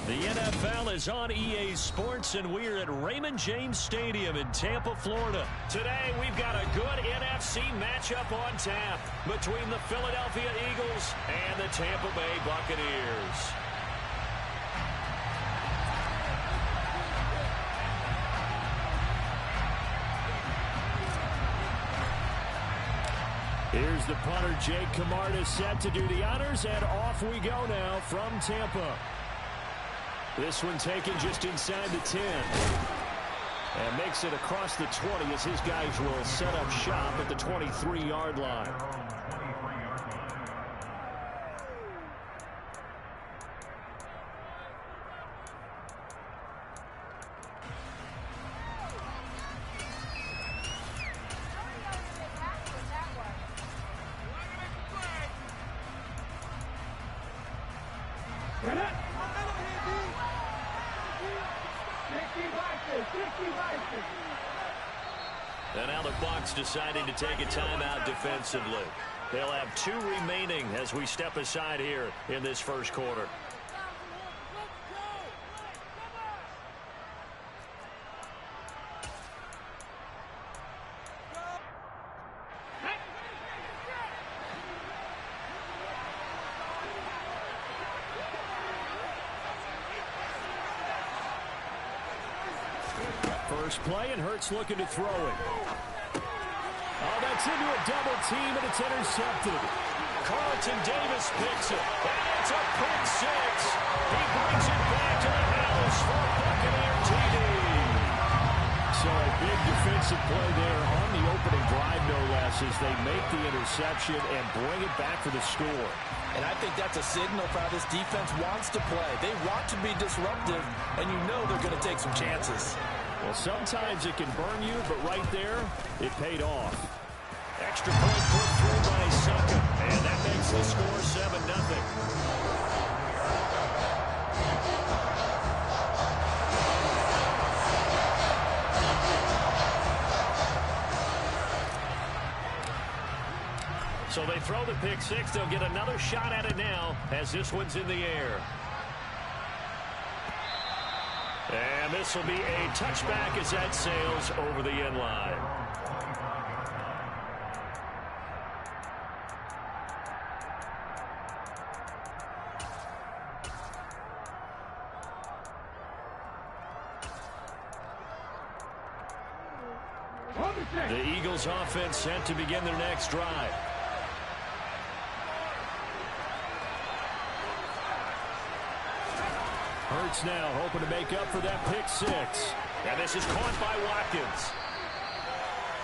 The NFL is on EA Sports, and we're at Raymond James Stadium in Tampa, Florida. Today, we've got a good NFC matchup on tap between the Philadelphia Eagles and the Tampa Bay Buccaneers. Here's the punter, Jake Camarda, set to do the honors, and off we go now from Tampa. This one taken just inside the 10. And makes it across the 20 as his guys will set up shop at the 23-yard line. And now the Bucs deciding to take a timeout defensively. They'll have 2 remaining as we step aside here in this first quarter. First play, and Hurts looking to throw it. Oh, that's into a double team, and it's intercepted. Carlton Davis picks it, and it's a pick 6. He brings it back to the house for Buccaneer TD. So a big defensive play there on the opening drive, no less, as they make the interception and bring it back for the score. And I think that's a signal for how this defense wants to play. They want to be disruptive, and you know they're going to take some chances. Well, sometimes it can burn you, but right there, it paid off. Extra point put through by Succop, and that makes the score 7-0. So they throw the pick 6. They'll get another shot at it now as this one's in the air. And this will be a touchback as that sails over the end line. The Eagles offense set to begin their next drive. Hurts now hoping to make up for that pick 6. And this is caught by Watkins.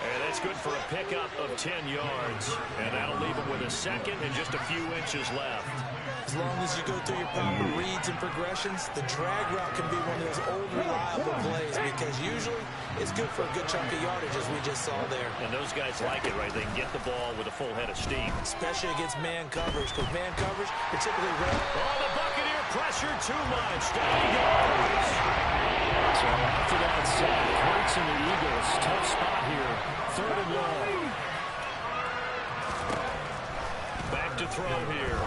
And that's good for a pickup of 10 yards. And that'll leave him with a second and just a few inches left. As long as you go through your proper reads and progressions, the drag route can be one of those old reliable plays because usually it's good for a good chunk of yardage, as we just saw there. And those guys like it, right? They can get the ball with a full head of steam. Especially against man coverage, because man coverage, particularly red. Oh, the Buccaneer pressure too much. Down he goes. So after that sack, Hurts and the Eagles, tough spot here. 3rd and long. Back to throw here.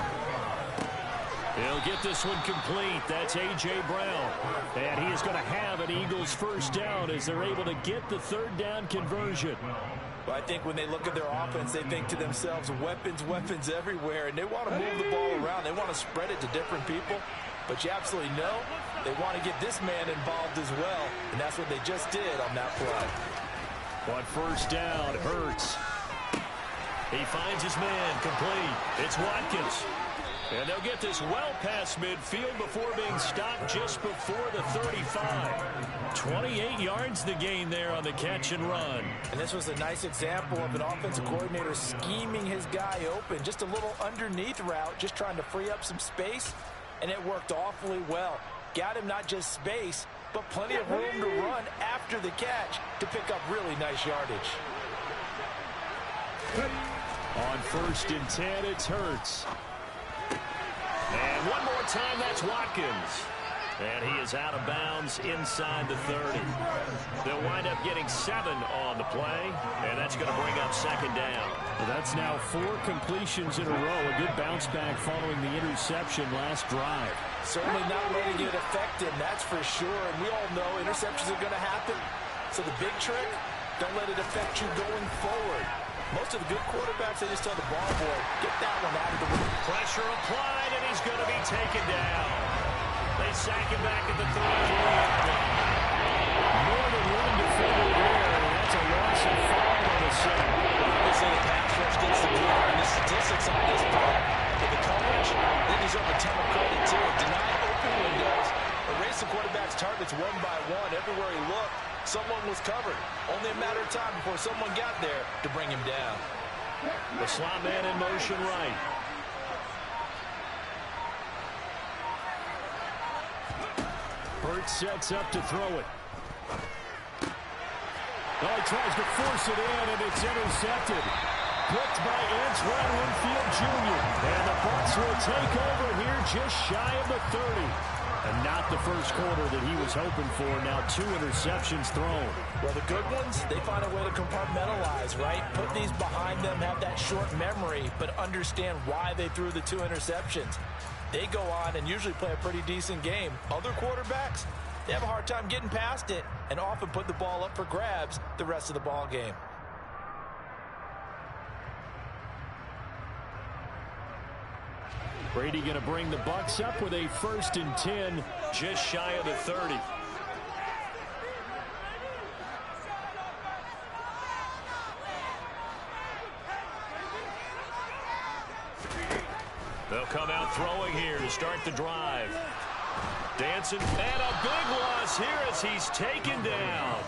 He'll get this one complete. That's A.J. Brown. And he is going to have an Eagles first down as they're able to get the 3rd down conversion. Well, I think when they look at their offense, they think to themselves, weapons, weapons everywhere. And they want to move the ball around. They want to spread it to different people. But you absolutely know they want to get this man involved as well. And that's what they just did on that play. On first down, Hurts. He finds his man complete. It's Watkins. And they'll get this well past midfield before being stopped just before the 35. 28 yards to gain there on the catch and run. And this was a nice example of an offensive coordinator scheming his guy open. Just a little underneath route, just trying to free up some space. And it worked awfully well. Got him not just space, but plenty of room to run after the catch to pick up really nice yardage. On 1st and 10, it's Hurts. And one more time, that's Watkins. And he is out of bounds inside the 30. They'll wind up getting 7 on the play, and that's going to bring up second down. Well, that's now 4 completions in a row. A good bounce back following the interception last drive. Certainly not letting it affect him, that's for sure. And we all know interceptions are going to happen. So the big trick, don't let it affect you going forward. Most of the good quarterbacks, they just tell the ball boy, get that one out of the way. Pressure applied, and he's going to be taken down. They sack him back at the 33. More than one defender there, and that's a loss of 5 on the season. Obviously, the pass rush gets the blue, and the statistics on this part. But the coverage, they deserve a ton of credit, too. Denied open windows, erased the quarterback's targets one by one. Everywhere he looked, someone was covered. Only a matter of time before someone got there to bring him down. The slot man in motion right. Burt sets up to throw it. Well, he tries to force it in, and it's intercepted. Picked by Antoine Winfield Jr. And the Bucs will take over here just shy of the 30. And not the first quarter that he was hoping for. Now 2 interceptions thrown. Well, the good ones, they find a way to compartmentalize, right? Put these behind them, have that short memory, but understand why they threw the 2 interceptions. They go on and usually play a pretty decent game. Other quarterbacks, they have a hard time getting past it and often put the ball up for grabs the rest of the ball game. Brady going to bring the Bucs up with a 1st and 10, just shy of the 30. They'll come out throwing here to start the drive. Dancing, and a big loss here as he's taken down.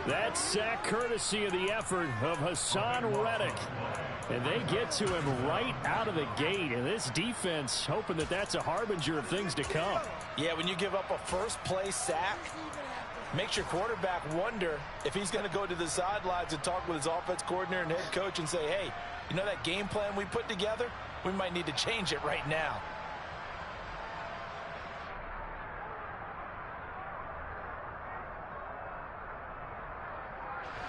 That sack courtesy of the effort of Hassan Reddick. And they get to him right out of the gate. And this defense hoping that that's a harbinger of things to come. Yeah, when you give up a first-place sack, makes your quarterback wonder if he's going to go to the sidelines and talk with his offense coordinator and head coach and say, hey, you know that game plan we put together? We might need to change it right now.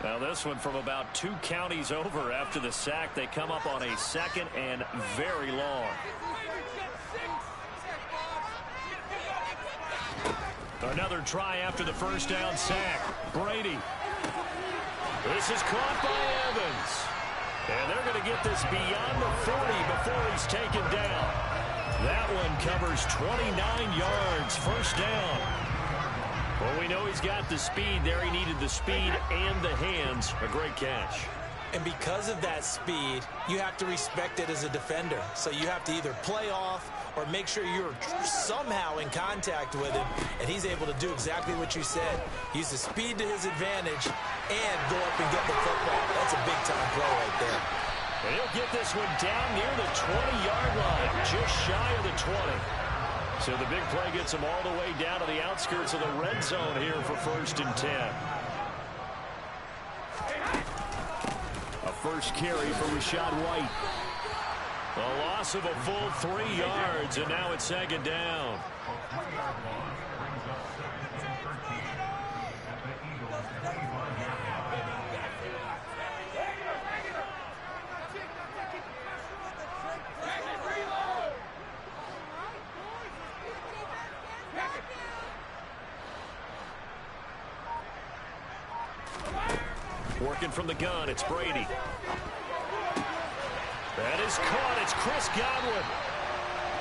Now this one from about 2 counties over after the sack. They come up on a 2nd and very long. Another try after the first down sack. Brady. This is caught by Evans. And they're going to get this beyond the 40 before he's taken down. That one covers 29 yards. First down. Well, we know he's got the speed there. He needed the speed and the hands. A great catch. And because of that speed, you have to respect it as a defender. So you have to either play off or make sure you're somehow in contact with him. And he's able to do exactly what you said. Use the speed to his advantage and go up and get the football. That's a big-time play right there. And he'll get this one down near the 20-yard line, just shy of the 20. So the big play gets him all the way down to the outskirts of the red zone here for 1st and 10. A first carry for Rachaad White. A loss of a full 3 yards, and now it's 2nd down. Working from the gun, it's Brady. That is caught. It's Chris Godwin.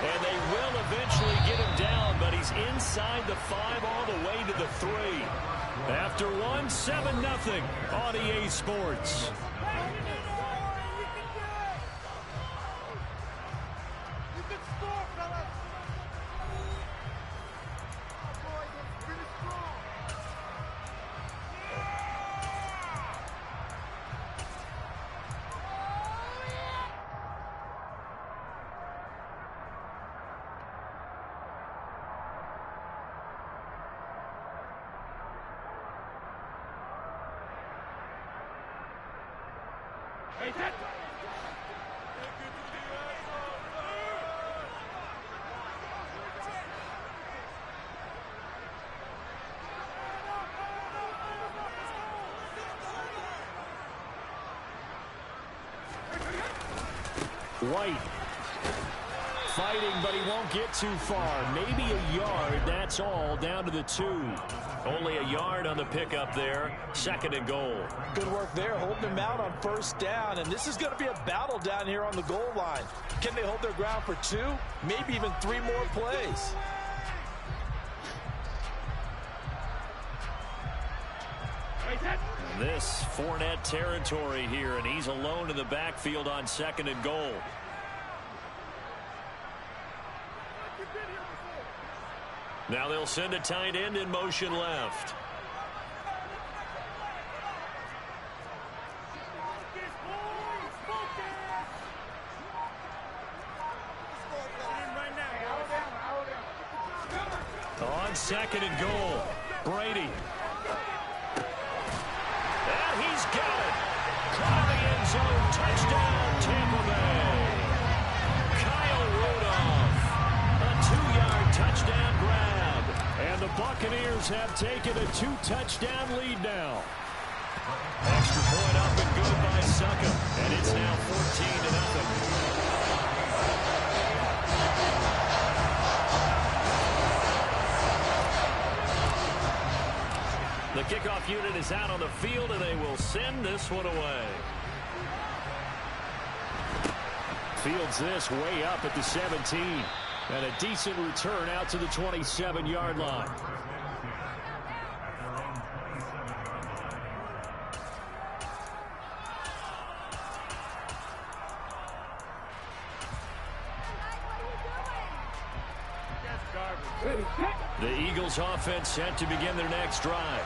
And they will eventually get him down, but he's inside the 5 all the way to the 3. After 1, 7-0 on EA Sports. White. Fighting, but he won't get too far. Maybe a yard, that's all, down to the 2. Only a yard on the pickup there. 2nd and goal. Good work there, holding him out on 1st down. And this is going to be a battle down here on the goal line. Can they hold their ground for 2? Maybe even 3 more plays. This Fournette territory here, and he's alone in the backfield on 2nd and goal. Now they'll send a tight end in motion left. On 2nd and goal, Brady. And he's got it. Caught in the end zone. Touchdown, Tampa Bay. Kyle Rudolph. A 2-yard touchdown grab. And the Buccaneers have taken a 2-touchdown lead now. Extra point up and good by Suckup. And it's now 14-0. The kickoff unit is out on the field, and they will send this one away. Fields this way up at the 17. And a decent return out to the 27-yard line. The Eagles offense set to begin their next drive.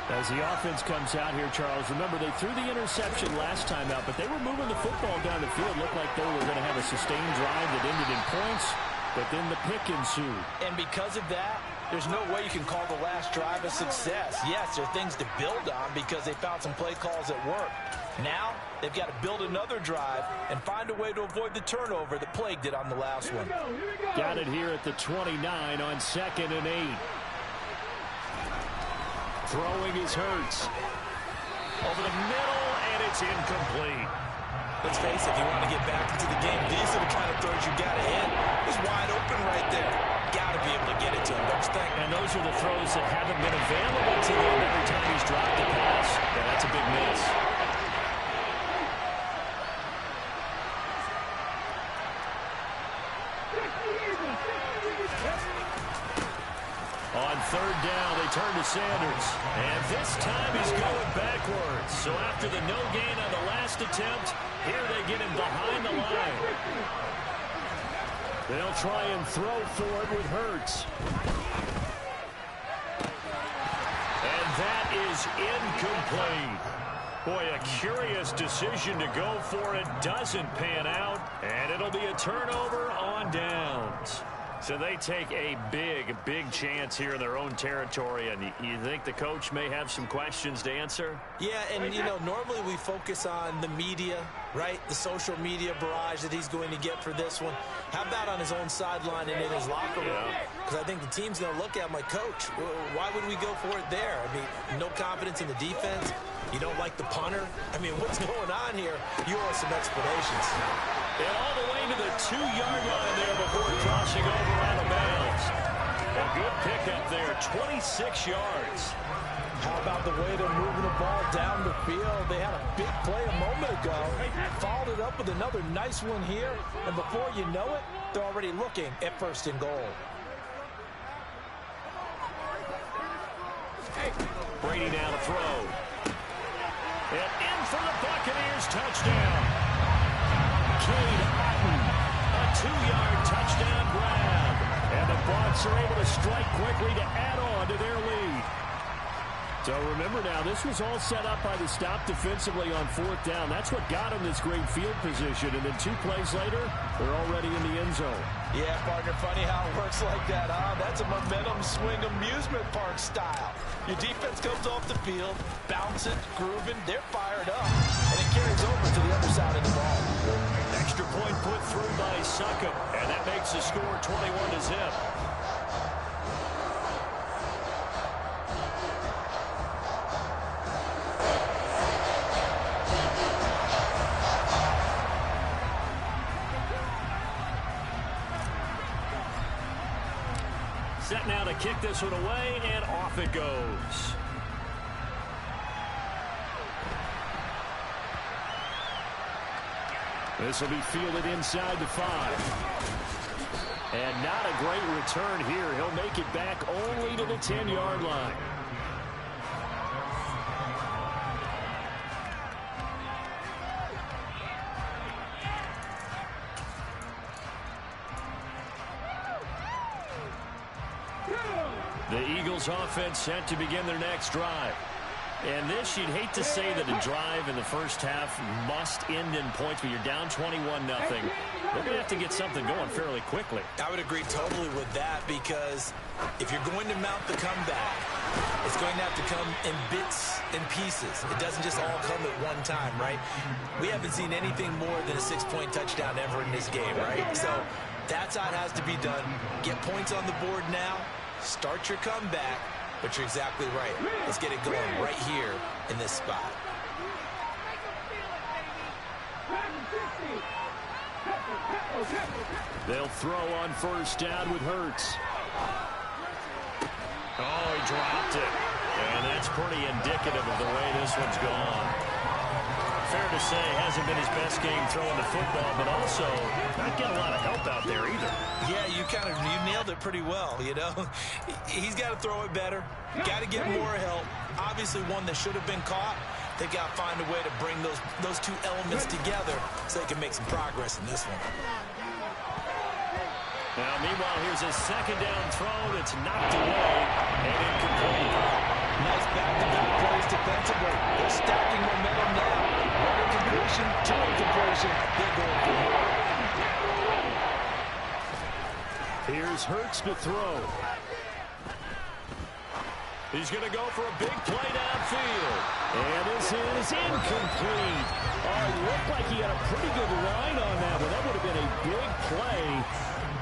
As the offense comes out here, Charles, remember they threw the interception last time out, but they were moving the football down the field. Looked like they were going to have a sustained drive that ended in points, but then the pick ensued. And because of that, there's no way you can call the last drive a success. Yes, there are things to build on because they found some play calls that work. Now, they've got to build another drive and find a way to avoid the turnover that plagued it on the last one. Got it here at the 29 on 2nd and 8. Throwing is Hurts. Over the middle, and it's incomplete. Let's face it, if you want to get back into the game, these are the kind of throws you got to hit. He's wide open right there. Got to be able to get it to him, don't you think? And those are the throws that haven't been available to him every time he's dropped the pass. Yeah, that's a big miss. On 3rd down, they turn to Sanders. And this time he's going backwards. So after the no gain on the last attempt, here they get him behind the line. They'll try and throw for it with Hurts. And that is incomplete. Boy, a curious decision to go for it. Doesn't pan out. And it'll be a turnover on downs. So they take a big, big chance here in their own territory. And you think the coach may have some questions to answer? Yeah, and, you know, normally we focus on the media, right? The social media barrage that he's going to get for this one. How about on his own sideline and in his locker room? Because I think the team's going to look at him like, Coach, why would we go for it there? I mean, no confidence in the defense. You don't like the punter? I mean, what's going on here? You owe us some explanations. And all the way to the 2-yard line there before crossing over out of bounds. A good pickup there, 26 yards. How about the way they're moving the ball down the field? They had a big play a moment ago. Followed it up with another nice one here. And before you know it, they're already looking at 1st and goal. Brady now to throw. And in for the Buccaneers, touchdown. Cade Otton, a 2-yard touchdown grab. And the Bucs are able to strike quickly to add on to their lead. So remember now, this was all set up by the stop defensively on 4th down. That's what got them this great field position. And then 2 plays later, they're already in the end zone. Yeah, partner, funny how it works like that, huh? That's a momentum swing amusement park style. Your defense comes off the field, bouncing, grooving, they're fired up, and it carries over to the other side of the ball. Extra point put through by Suckup, and that makes the score 21-0. Set now to kick this one away, and off it goes. This will be fielded inside the 5. And not a great return here. He'll make it back only to the 10-yard line. The Eagles offense set to begin their next drive. And this, you'd hate to say that a drive in the first half must end in points, but you're down 21-0. They're going to have to get something going fairly quickly. I would agree totally with that, because if you're going to mount the comeback, it's going to have to come in bits and pieces. It doesn't just all come at one time, right? We haven't seen anything more than a 6-point touchdown ever in this game, right? So that's how it has to be done. Get points on the board now. Start your comeback. But you're exactly right. Let's get it going right here in this spot. They'll throw on first down with Hurts. Oh, he dropped it. And that's pretty indicative of the way this one's gone. Fair to say, hasn't been his best game throwing the football, but also not getting a lot of help out there either. Yeah, you nailed it pretty well, you know. He's got to throw it better. Got to get more help. Obviously, one that should have been caught. They got to find a way to bring those two elements together so they can make some progress in this one. Now, meanwhile, here's a second down throw that's knocked away and incomplete. Nice back-to-back plays defensively. They're stacking momentum now. One incompletion, two incompletion. They're going for more. Here's Hurts to throw. He's going to go for a big play downfield. And this is incomplete. Oh, it looked like he had a pretty good line on that one. That would have been a big play,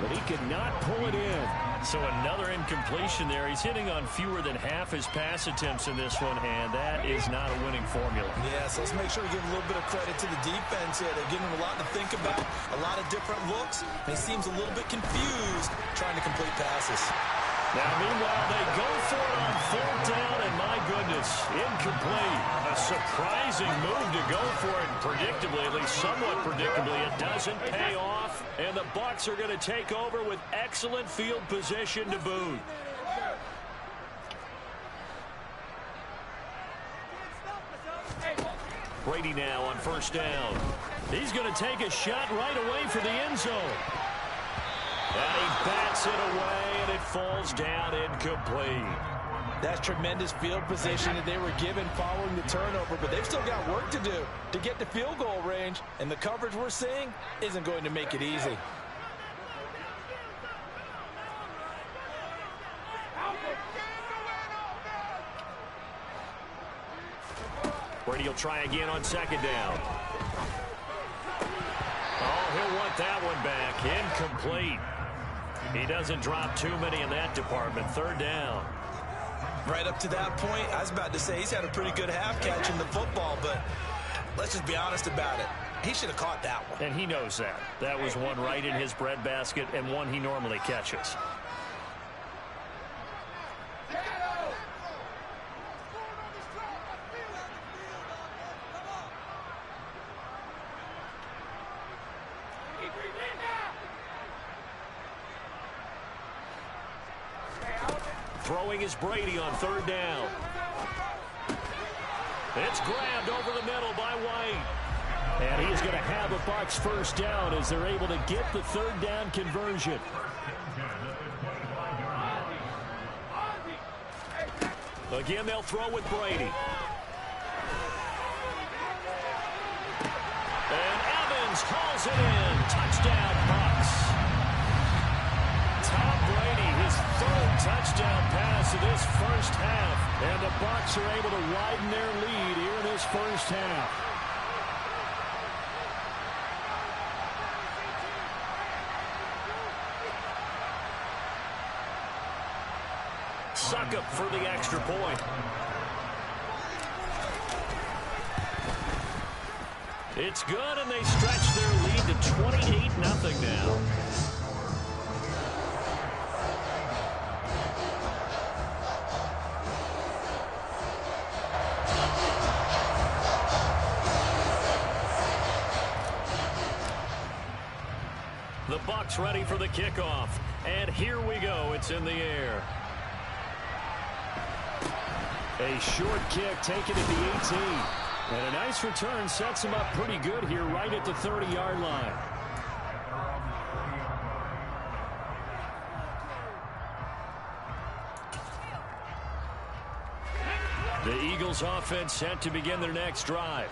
but he could not pull it in. So another incompletion there. He's hitting on fewer than half his pass attempts in this one, and that is not a winning formula. Yeah, so let's make sure we give a little bit of credit to the defense here. They're giving him a lot to think about, a lot of different looks, and he seems a little bit confused trying to complete passes. Now, meanwhile, they go for it on fourth down, and my goodness, incomplete. A surprising move to go for it, predictably, at least somewhat predictably. It doesn't pay off, and the Bucs are going to take over with excellent field position to boot. Brady now on first down. He's going to take a shot right away for the end zone. And he bats it away, and it falls down incomplete. That's tremendous field position that they were given following the turnover, but they've still got work to do to get to field goal range, and the coverage we're seeing isn't going to make it easy. Brady will try again on second down. Oh, he'll want that one back. Incomplete. He doesn't drop too many in that department. Third down. Right up to that point, I was about to say he's had a pretty good half catching the football, but let's just be honest about it. He should have caught that one. And he knows that. That was one right in his breadbasket and one he normally catches. Throwing is Brady on third down. It's grabbed over the middle by White. And he's going to have a Bucs first down as they're able to get the third down conversion. Again, they'll throw with Brady. And Evans hauls it in. Touchdown, Bucs. Tom Brady, his third touchdown pass of this first half. And the Bucs are able to widen their lead here in this first half. Succop for the extra point. It's good, and they stretch their lead to 28-0 now. The Bucs ready for the kickoff. And here we go. It's in the air. A short kick taken at the 18. And a nice return sets him up pretty good here right at the 30-yard line. The Eagles offense set to begin their next drive.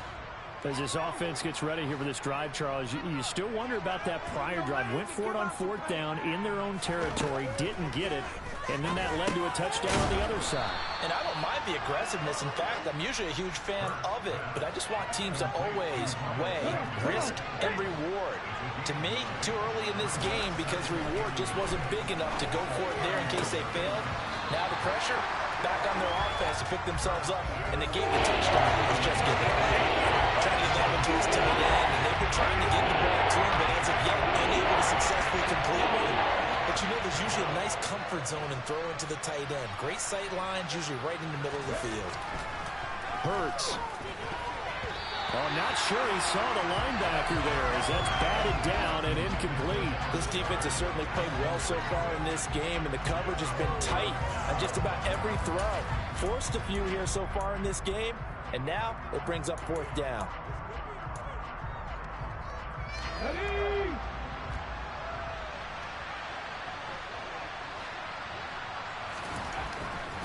As this offense gets ready here for this drive, Charles, you still wonder about that prior drive. Went for it on 4th down in their own territory, didn't get it, and then that led to a touchdown on the other side. And I don't mind the aggressiveness. In fact, I'm usually a huge fan of it, but I just want teams to always weigh risk and reward. To me, too early in this game because reward just wasn't big enough to go for it there in case they failed. Now the pressure back on their offense to pick themselves up, and they gave the touchdown. It was just getting away. Trying to get that into his tight end, and they've been trying to get the ball to him, but as of yet, unable to successfully complete one. But you know, there's usually a nice comfort zone in throwing to the tight end. Great sight lines, usually right in the middle of the field. Hurts. Oh, not sure he saw the linebacker there as that's batted down and incomplete. This defense has certainly played well so far in this game, and the coverage has been tight on just about every throw. Forced a few here so far in this game, and now it brings up 4th down.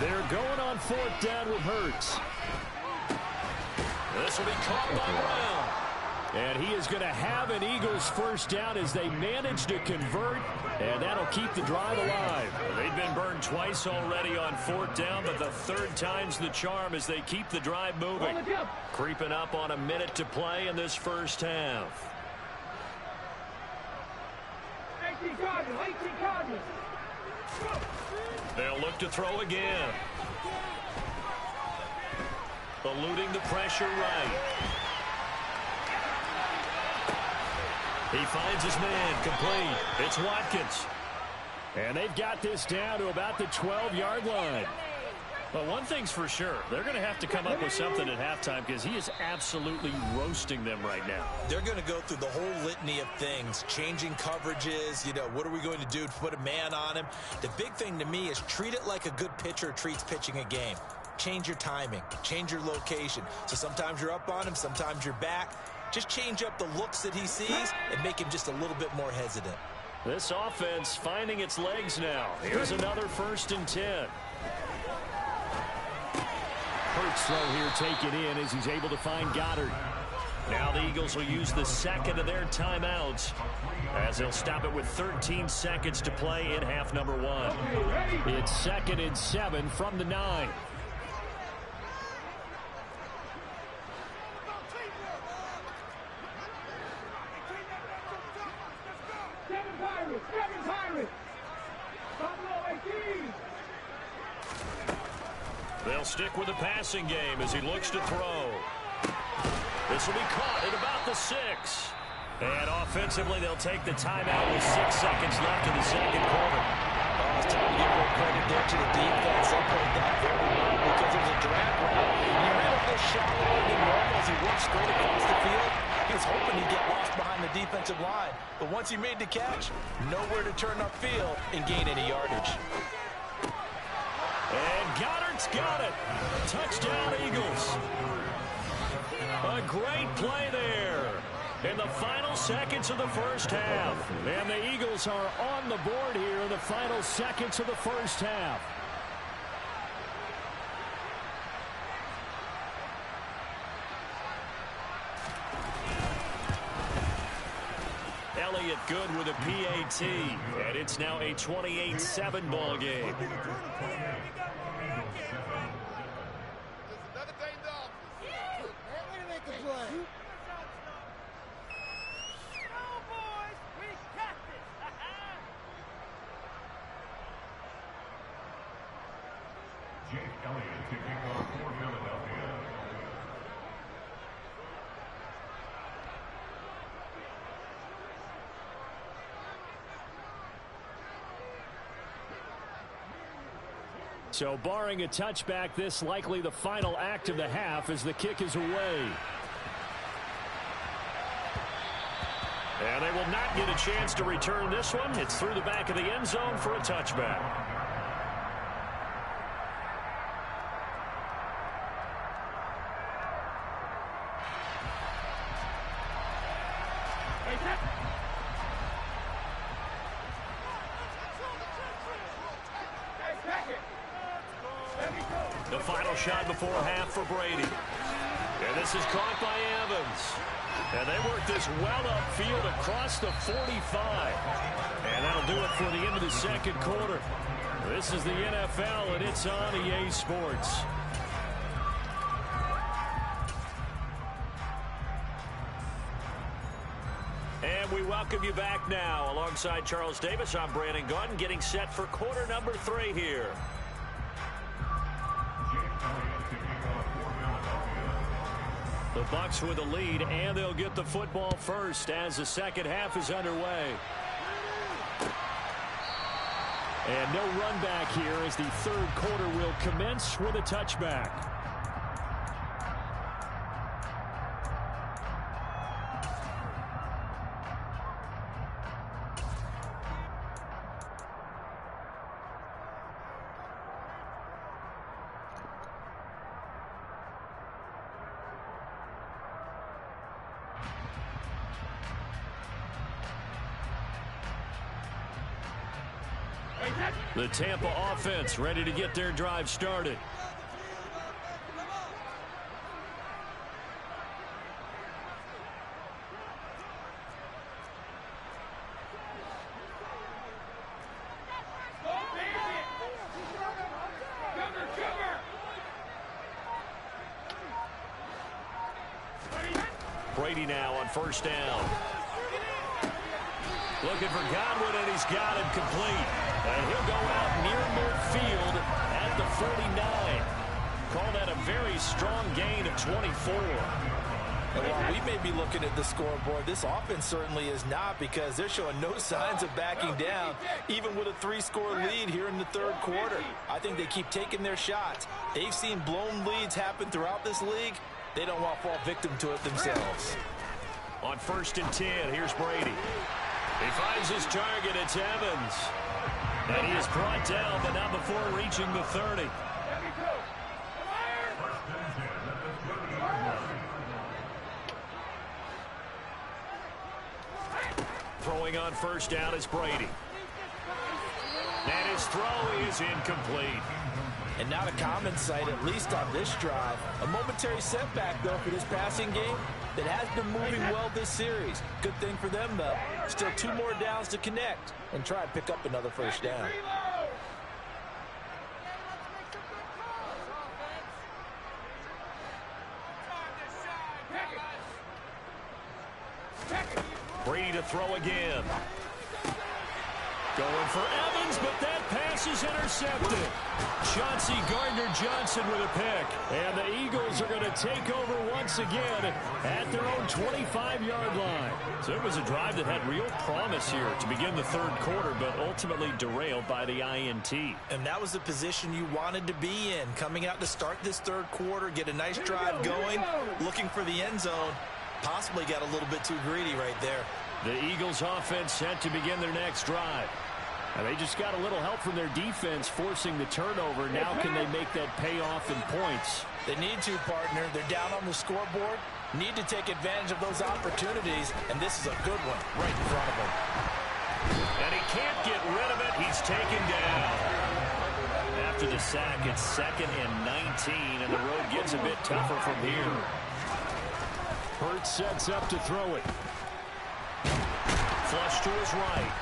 They're going on 4th down with Hurts. This will be caught by Brown. And he is going to have an Eagles first down as they manage to convert, and that'll keep the drive alive. They've been burned twice already on 4th down, but the 3rd time's the charm as they keep the drive moving. Creeping up on a minute to play in this first half. 18 Cardinals. They'll look to throw again. Eluding the pressure right. He finds his man complete. It's Watkins. And they've got this down to about the 12-yard line. But one thing's for sure, they're going to have to come up with something at halftime because he is absolutely roasting them right now. They're going to go through the whole litany of things, changing coverages, what are we going to do to put a man on him? The big thing to me is treat it like a good pitcher treats pitching a game. Change your timing, change your location. So sometimes you're up on him, sometimes you're back. Just change up the looks that he sees and make him just a little bit more hesitant. This offense finding its legs now. Here's another 1st and 10. Hurts throw here taken in as he's able to find Goddard. Now the Eagles will use the 2nd of their timeouts as they'll stop it with 13 seconds to play in half number 1. It's 2nd and 7 from the 9. They'll stick with the passing game as he looks to throw. This will be caught at about the 6. And offensively, they'll take the timeout with 6 seconds left in the second quarter. Oh, it's time to give more credit there to the defense. They played that very well because it was a drag route. And he ran a little shallower than normal as he worked straight across the field. He was hoping he'd get lost behind the defensive line. But once he made the catch, nowhere to turn upfield and gain any yardage. And Goddard's got it. Touchdown, Eagles. A great play there in the final seconds of the first half. And the Eagles are on the board here in the final seconds of the first half. Elliott good with a PAT, and it's now a 28-7 ball game. Jake Elliott to kick off for Philadelphia. So barring a touchback, this likely the final act of the half as the kick is away. And they will not get a chance to return this one. It's through the back of the end zone for a touchback. The final shot before half for Brady. And this is caught by Evans. And they work this well upfield across the 45. And that'll do it for the end of the second quarter. This is the NFL, and it's on EA Sports. And we welcome you back now. Alongside Charles Davis, I'm Brandon Gaudin, getting set for quarter number 3 here. The Bucs with a lead, and they'll get the football first as the second half is underway. And no run back here as the third quarter will commence with a touchback. The Tampa offense ready to get their drive started. Brady now on first down. Looking for Godwin, and he's got him complete. And he'll go out near midfield at the 49. Call that a very strong gain of 24. And while we may be looking at the scoreboard, this offense certainly is not, because they're showing no signs of backing down, even with a 3-score lead here in the third quarter. I think they keep taking their shots. They've seen blown leads happen throughout this league. They don't want to fall victim to it themselves. On first and 10, here's Brady. He finds his target. It's Evans. And he is brought down, but not before reaching the 30. Throwing on first down is Brady. And his throw is incomplete. And not a common sight, at least on this drive. A momentary setback, though, for this passing game that has been moving well this series. Good thing for them, though. Still 2 more downs to connect and try and pick up another first down. Brady to throw again. Going for Evans, but that pass is intercepted. Chauncey Gardner-Johnson with a pick. And the Eagles are going to take over once again at their own 25-yard line. So it was a drive that had real promise here to begin the third quarter, but ultimately derailed by the INT. And that was the position you wanted to be in, coming out to start this third quarter, get a nice drive going, looking for the end zone. Possibly got a little bit too greedy right there. The Eagles offense set to begin their next drive. And they just got a little help from their defense forcing the turnover. Now can they make that pay off in points? They need to, partner. They're down on the scoreboard. Need to take advantage of those opportunities, and this is a good one right in front of them. And he can't get rid of it. He's taken down. After the sack, it's 2nd and 19, and the road gets a bit tougher from here. Hurts sets up to throw it. Flush to his right.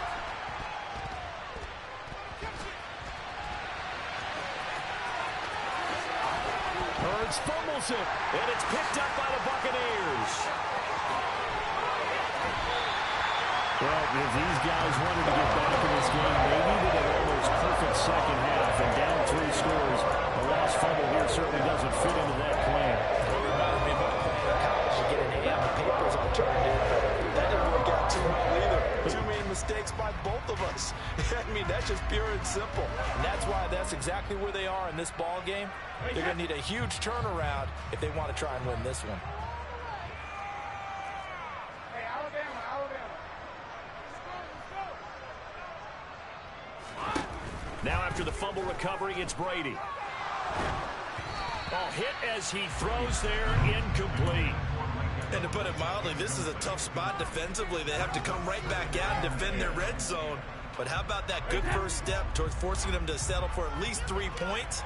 Hurts fumbles it. And it's picked up by the Buccaneers. Well, if these guys wanted to get back in this game, they needed an almost perfect second half. And down 3 scores, a lost fumble here certainly doesn't fit into that plan. It reminded me of my playing in college. You get an A on the papers all turned in, but that didn't work out too well either. Too many mistakes by both of us. I mean, that's just pure and simple. And that's why that's exactly where they are in this ball game. They're going to need a huge turnaround if they want to try and win this one. Hey, Alabama. Now after the fumble recovery, it's Brady. Oh, hit as he throws there, incomplete. And to put it mildly, this is a tough spot defensively. They have to come right back out and defend their red zone. But how about that good first step towards forcing them to settle for at least 3 points?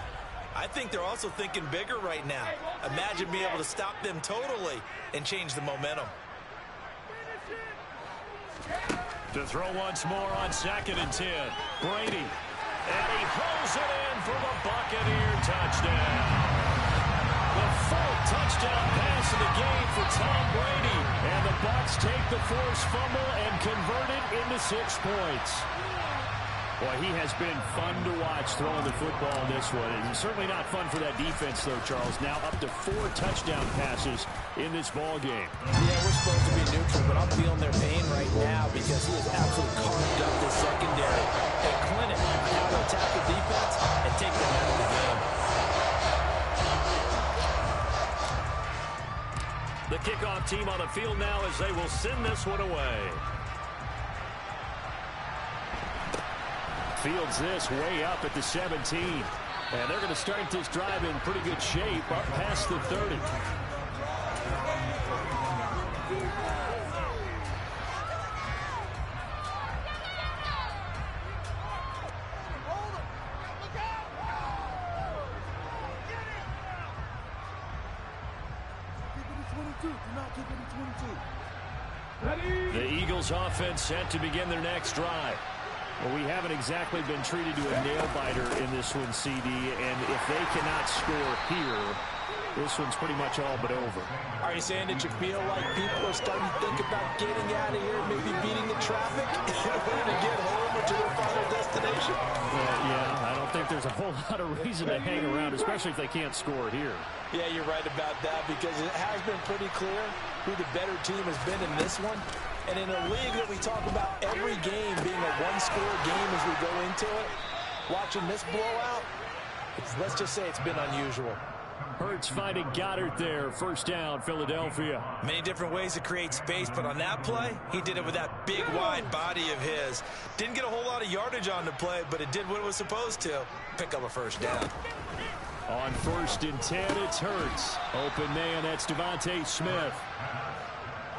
I think they're also thinking bigger right now. Imagine being able to stop them totally and change the momentum. To throw once more on 2nd and 10. Brady. And he holds it in for the Buccaneer touchdown. The 4th touchdown pass of the game for Tom Brady. And the Bucs take the forced fumble and convert it into 6 points. Boy, he has been fun to watch throwing the football in this one. And certainly not fun for that defense, though, Charles. Now up to 4 touchdown passes in this ball game. Yeah, we're supposed to be neutral, but I'm feeling their pain right now because he has absolutely carved up the secondary. And clinic on how to attack the defense and take them out of the game. The kickoff team on the field now as they will send this one away. Fields this way up at the 17. And they're going to start this drive in pretty good shape up past the 30. The Eagles offense set to begin their next drive. Well, we haven't exactly been treated to a nail-biter in this one, CD, and if they cannot score here, this one's pretty much all but over. Are you saying that you feel like people are starting to think about getting out of here, maybe beating the traffic in order to get home or to their final destination? Yeah, I don't think there's a whole lot of reason to hang around, especially if they can't score here. Yeah, you're right about that because it has been pretty clear who the better team has been in this one. And in a league that we talk about every game being a one-score game as we go into it, watching this blowout, let's just say it's been unusual. Hurts finding Goddard there. First down, Philadelphia. Many different ways to create space, but on that play, he did it with that big, wide body of his. Didn't get a whole lot of yardage on the play, but it did what it was supposed to. Pick up a first down. On 1st and 10, it's Hurts. Open man, that's Devontae Smith.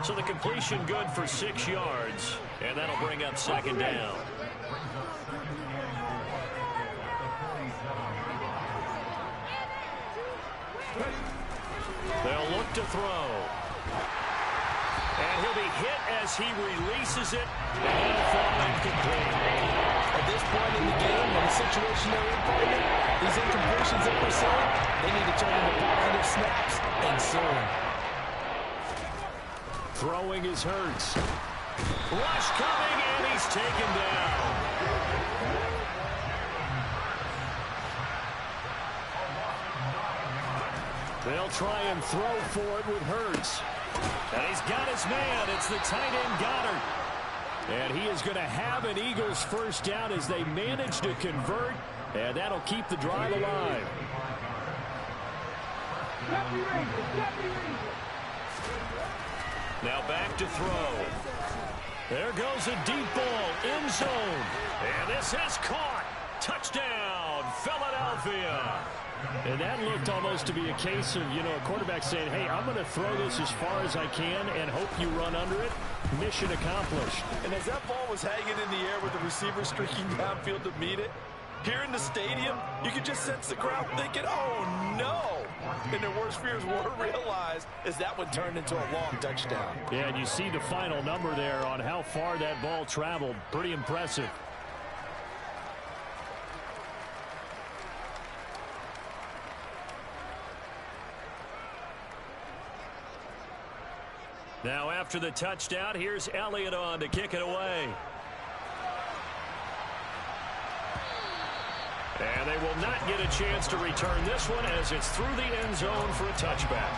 So the completion good for 6 yards, and that'll bring up 2nd down. They'll look to throw. And he'll be hit as he releases it, and he'll fall incomplete. At this point in the game, in the situation they're in, partner, these incompletions that we're seeing, they need to turn into positive snaps, and soon. Throwing is Hurts. Rush coming, and he's taken down. They'll try and throw for it with Hurts. And he's got his man. It's the tight end Goddard. And he is going to have an Eagles first down as they manage to convert. And that'll keep the drive alive. Now back to throw. There goes a deep ball, end zone. And this is caught. Touchdown, Philadelphia. And that looked almost to be a case of, a quarterback saying, hey, I'm going to throw this as far as I can and hope you run under it. Mission accomplished. And as that ball was hanging in the air with the receiver streaking downfield to meet it, here in the stadium, you could just sense the crowd thinking, oh, no. And their worst fears were realized as that one turned into a long touchdown. Yeah, and you see the final number there on how far that ball traveled. Pretty impressive. Now after the touchdown, here's Elliott on to kick it away. And they will not get a chance to return this one as it's through the end zone for a touchback.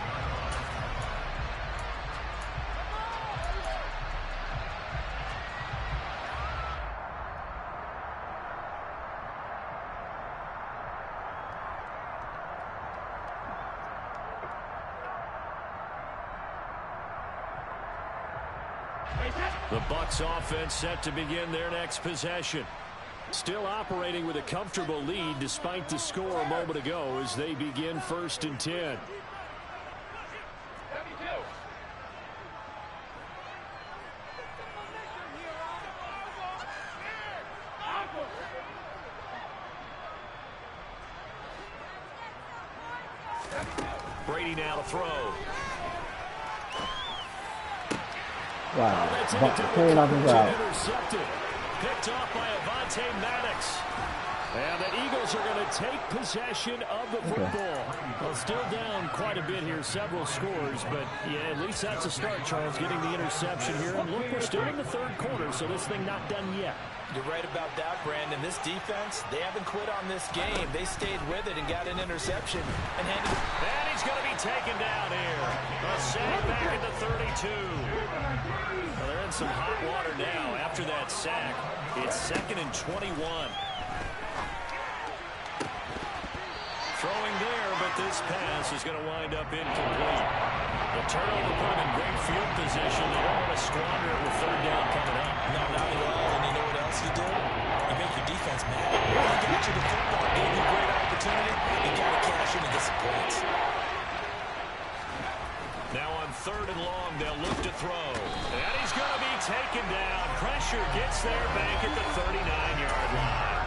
The Bucs offense set to begin their next possession. Still operating with a comfortable lead despite the score a moment ago as they begin 1st and 10. Brady now to throw. Wow, clean off his route. Intercepted. Picked off by Avonte Maddox. And the Eagles are going to take possession of the football. Well, still down quite a bit here, several scores, but yeah, at least that's a start, Charles, getting the interception here. And look, we're still in the 3rd quarter, so this thing not done yet. You're right about that, Brandon. This defense, they haven't quit on this game. They stayed with it and got an interception. And he's going to be taken down here. A sack back at the 32. Well, they're in some hot water now after that sack. It's 2nd and 21. Throwing there, but this pass is going to wind up incomplete. The turnover put them in great field position. They don't want to squander it with 3rd down coming up. No, not at all. And you know what else you do? You make your defense mad. He got you the football, gave you a great opportunity. You got to cash in and get some points. Now on 3rd and long, they'll look to throw. And he's going to be taken down. Pressure gets there back at the 39-yard line.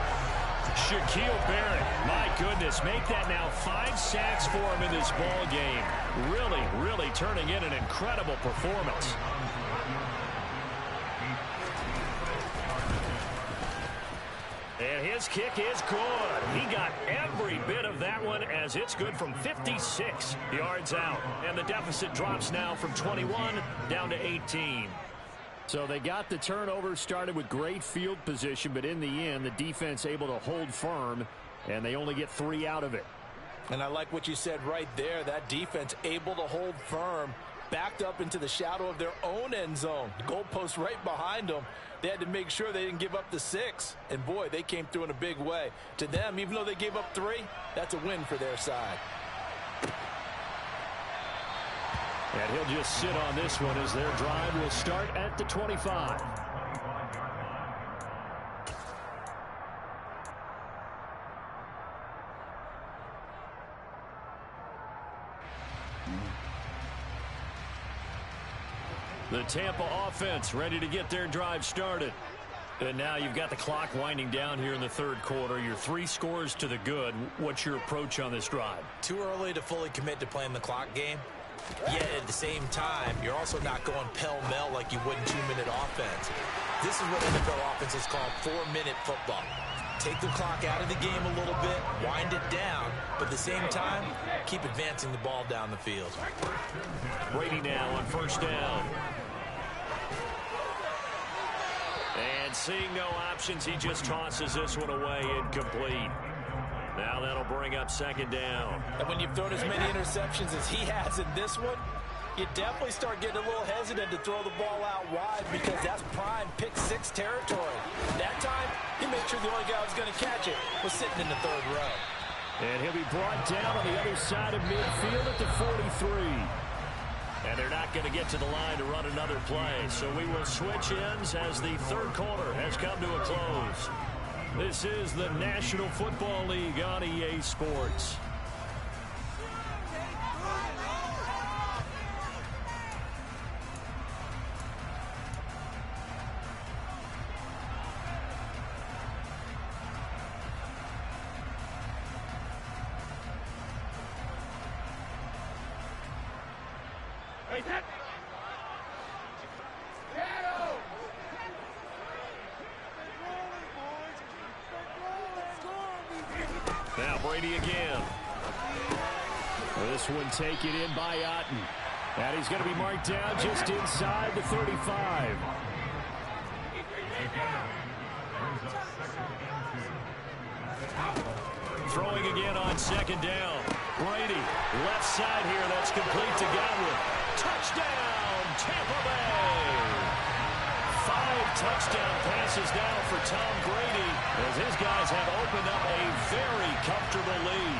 Shaquille Barrett, my goodness, make that now 5 sacks for him in this ball game. Really turning in an incredible performance. And his kick is good. He got every bit of that one as it's good from 56 yards out. And the deficit drops now from 21 down to 18. So they got the turnover started with great field position, but in the end, the defense able to hold firm, and they only get 3 out of it. And I like what you said right there. That defense able to hold firm, backed up into the shadow of their own end zone. Goalpost right behind them. They had to make sure they didn't give up the 6. And, boy, they came through in a big way. To them, even though they gave up 3, that's a win for their side. And he'll just sit on this one as their drive will start at the 25. The Tampa offense ready to get their drive started. And now you've got the clock winding down here in the 3rd quarter. Your 3 scores to the good. What's your approach on this drive? Too early to fully commit to playing the clock game. Yet at the same time, you're also not going pell-mell like you would in 2-minute offense. This is what NFL offenses call 4-minute football. Take the clock out of the game a little bit, wind it down, but at the same time, keep advancing the ball down the field. Brady now on 1st down. And seeing no options, he just tosses this one away incomplete. Now that'll bring up 2nd down. And when you've thrown as many interceptions as he has in this one, you definitely start getting a little hesitant to throw the ball out wide because that's prime pick-6 territory. That time, he made sure the only guy who was going to catch it was sitting in the 3rd row. And he'll be brought down on the other side of midfield at the 43. And they're not going to get to the line to run another play. So we will switch ends as the 3rd quarter has come to a close. This is the National Football League on EA Sports. Now Brady again. This one taken in by Otten. And he's going to be marked down just inside the 35. Throwing again on 2nd down. Brady, left side here, that's complete to Godwin. Touchdown, Tampa Bay! 5 touchdown passes now for Tom Brady as his guys have opened up a very comfortable lead.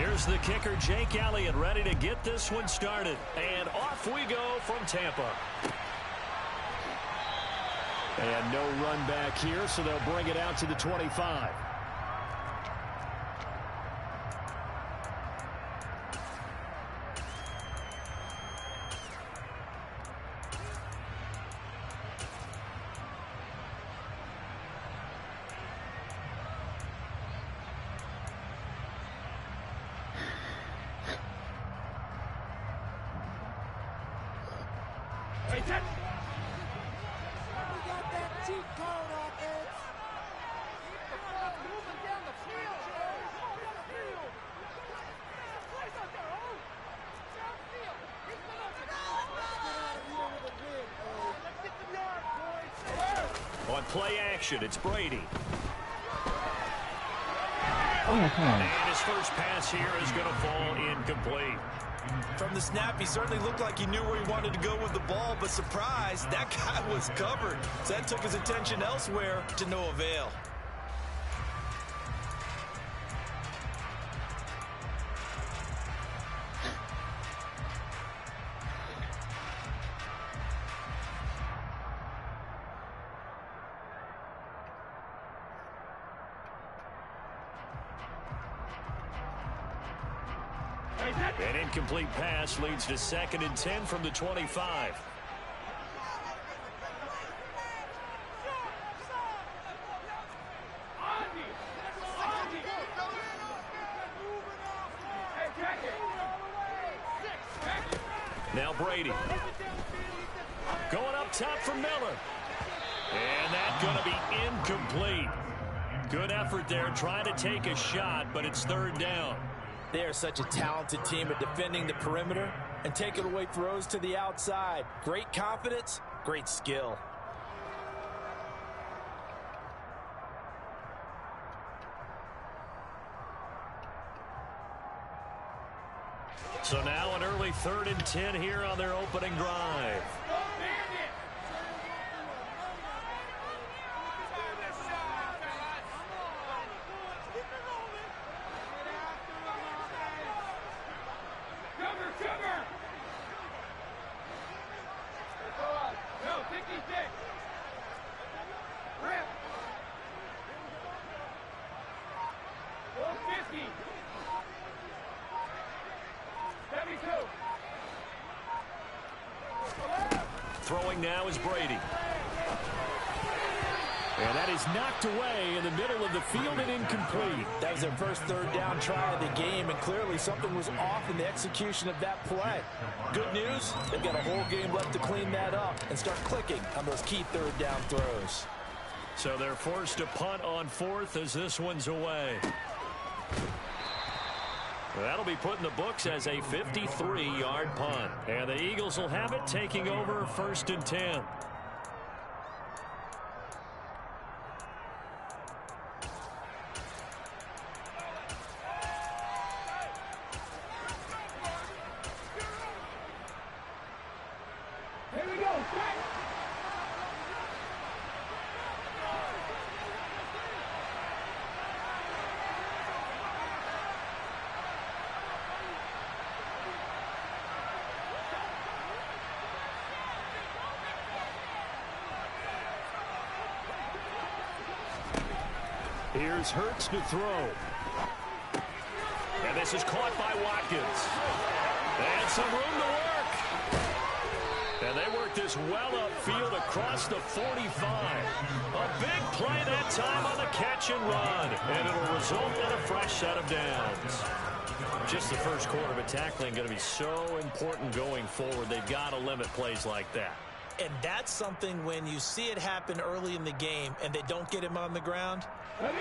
Here's the kicker, Jake Elliott, ready to get this one started. And off we go from Tampa. And no run back here, so they'll bring it out to the 25. On play action, it's Brady. And his first pass here is going to fall incomplete. From the snap, he certainly looked like he knew where he wanted to go with the ball, but surprise, that guy was covered. So that took his attention elsewhere to no avail. An incomplete pass leads to 2nd and 10 from the 25. Now Brady. Going up top for Miller. And that's going to be incomplete. Good effort there trying to take a shot, but it's 3rd down. They are such a talented team at defending the perimeter and taking away throws to the outside. Great confidence, great skill. So now an early 3rd and 10 here on their opening drive. Throwing now is Brady. And that is knocked away in the middle of the field and incomplete. That was their first 3rd down try of the game, and clearly something was off in the execution of that play. Good news, they've got a whole game left to clean that up and start clicking on those key 3rd down throws. So they're forced to punt on 4th as this one's away. That'll be put in the books as a 53-yard punt. And the Eagles will have it, taking over 1st and 10. Here we go. Here's Hurts to throw. And this is caught by Watkins. And some room to work. And they work this well upfield across the 45. A big play that time on the catch and run. And it'll result in a fresh set of downs. Just the first quarter of a tackling going to be so important going forward. They've got to limit plays like that. And that's something when you see it happen early in the game and they don't get him on the ground,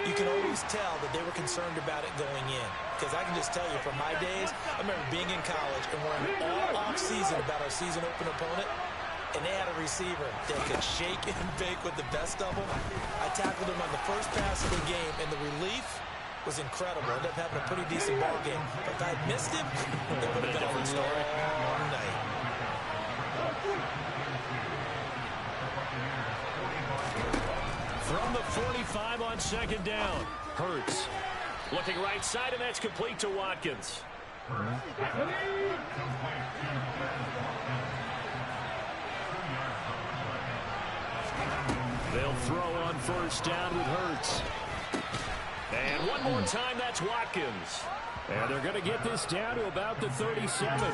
you can always tell that they were concerned about it going in. Because I can just tell you from my days, I remember being in college and worrying all off-season about our season open opponent, and they had a receiver that could shake and bake with the best of them. I tackled him on the first pass of the game, and the relief was incredible. Ended up having a pretty decent ball game. But if I had missed him, it would have been a different story all night. From the 45 on 2nd down, Hurts. Looking right side, and that's complete to Watkins. They'll throw on first down with Hurts. And one more time, that's Watkins. And they're going to get this down to about the 37.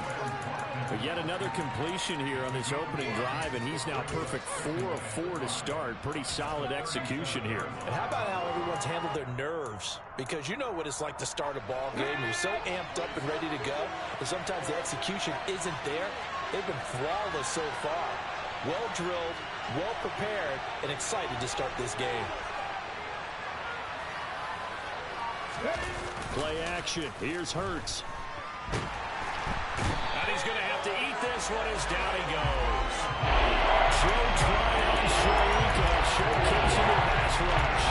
But yet another completion here on this opening drive, and he's now perfect 4 of 4 to start. Pretty solid execution here. And how about how everyone's handled their nerves? Because you know what it's like to start a ball game. You're so amped up and ready to go, but sometimes the execution isn't there. They've been flawless so far. Well drilled, well prepared, and excited to start this game. Play action. Here's Hurts. And he's going to have to eat this one as down he goes. Joe Tryon showcasing the pass rush.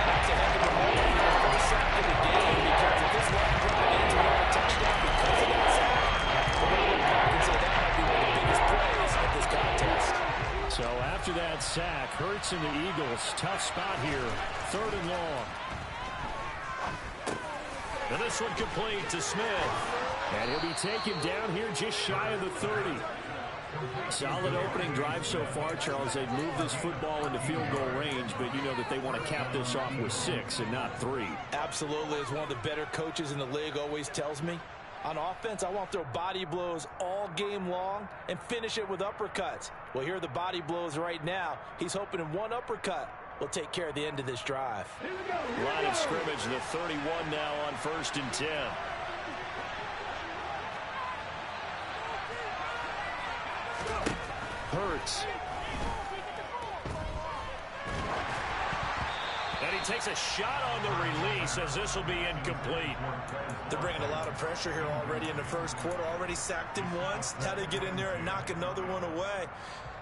That's a heck of a moment for the first sack of the game, because if this long drive ends with a touchdown because of that sack, I can say that might be one of the biggest plays of this contest. So after that sack, Hurts and the Eagles, tough spot here, 3rd and long. And this one complete to Smith. And he'll be taken down here just shy of the 30. Solid opening drive so far, Charles. They've moved this football into field goal range, but you know that they want to cap this off with 6 and not 3. Absolutely. As one of the better coaches in the league always tells me, on offense, I want to throw body blows all game long and finish it with uppercuts. Well, here are the body blows right now. He's hoping in one uppercut will take care of the end of this drive. Line of scrimmage, the 31 now on 1st and 10. Hurts. And he takes a shot on the release as this will be incomplete. They're bringing a lot of pressure here already in the first quarter. Already sacked him once. Now they get in there and knock another one away.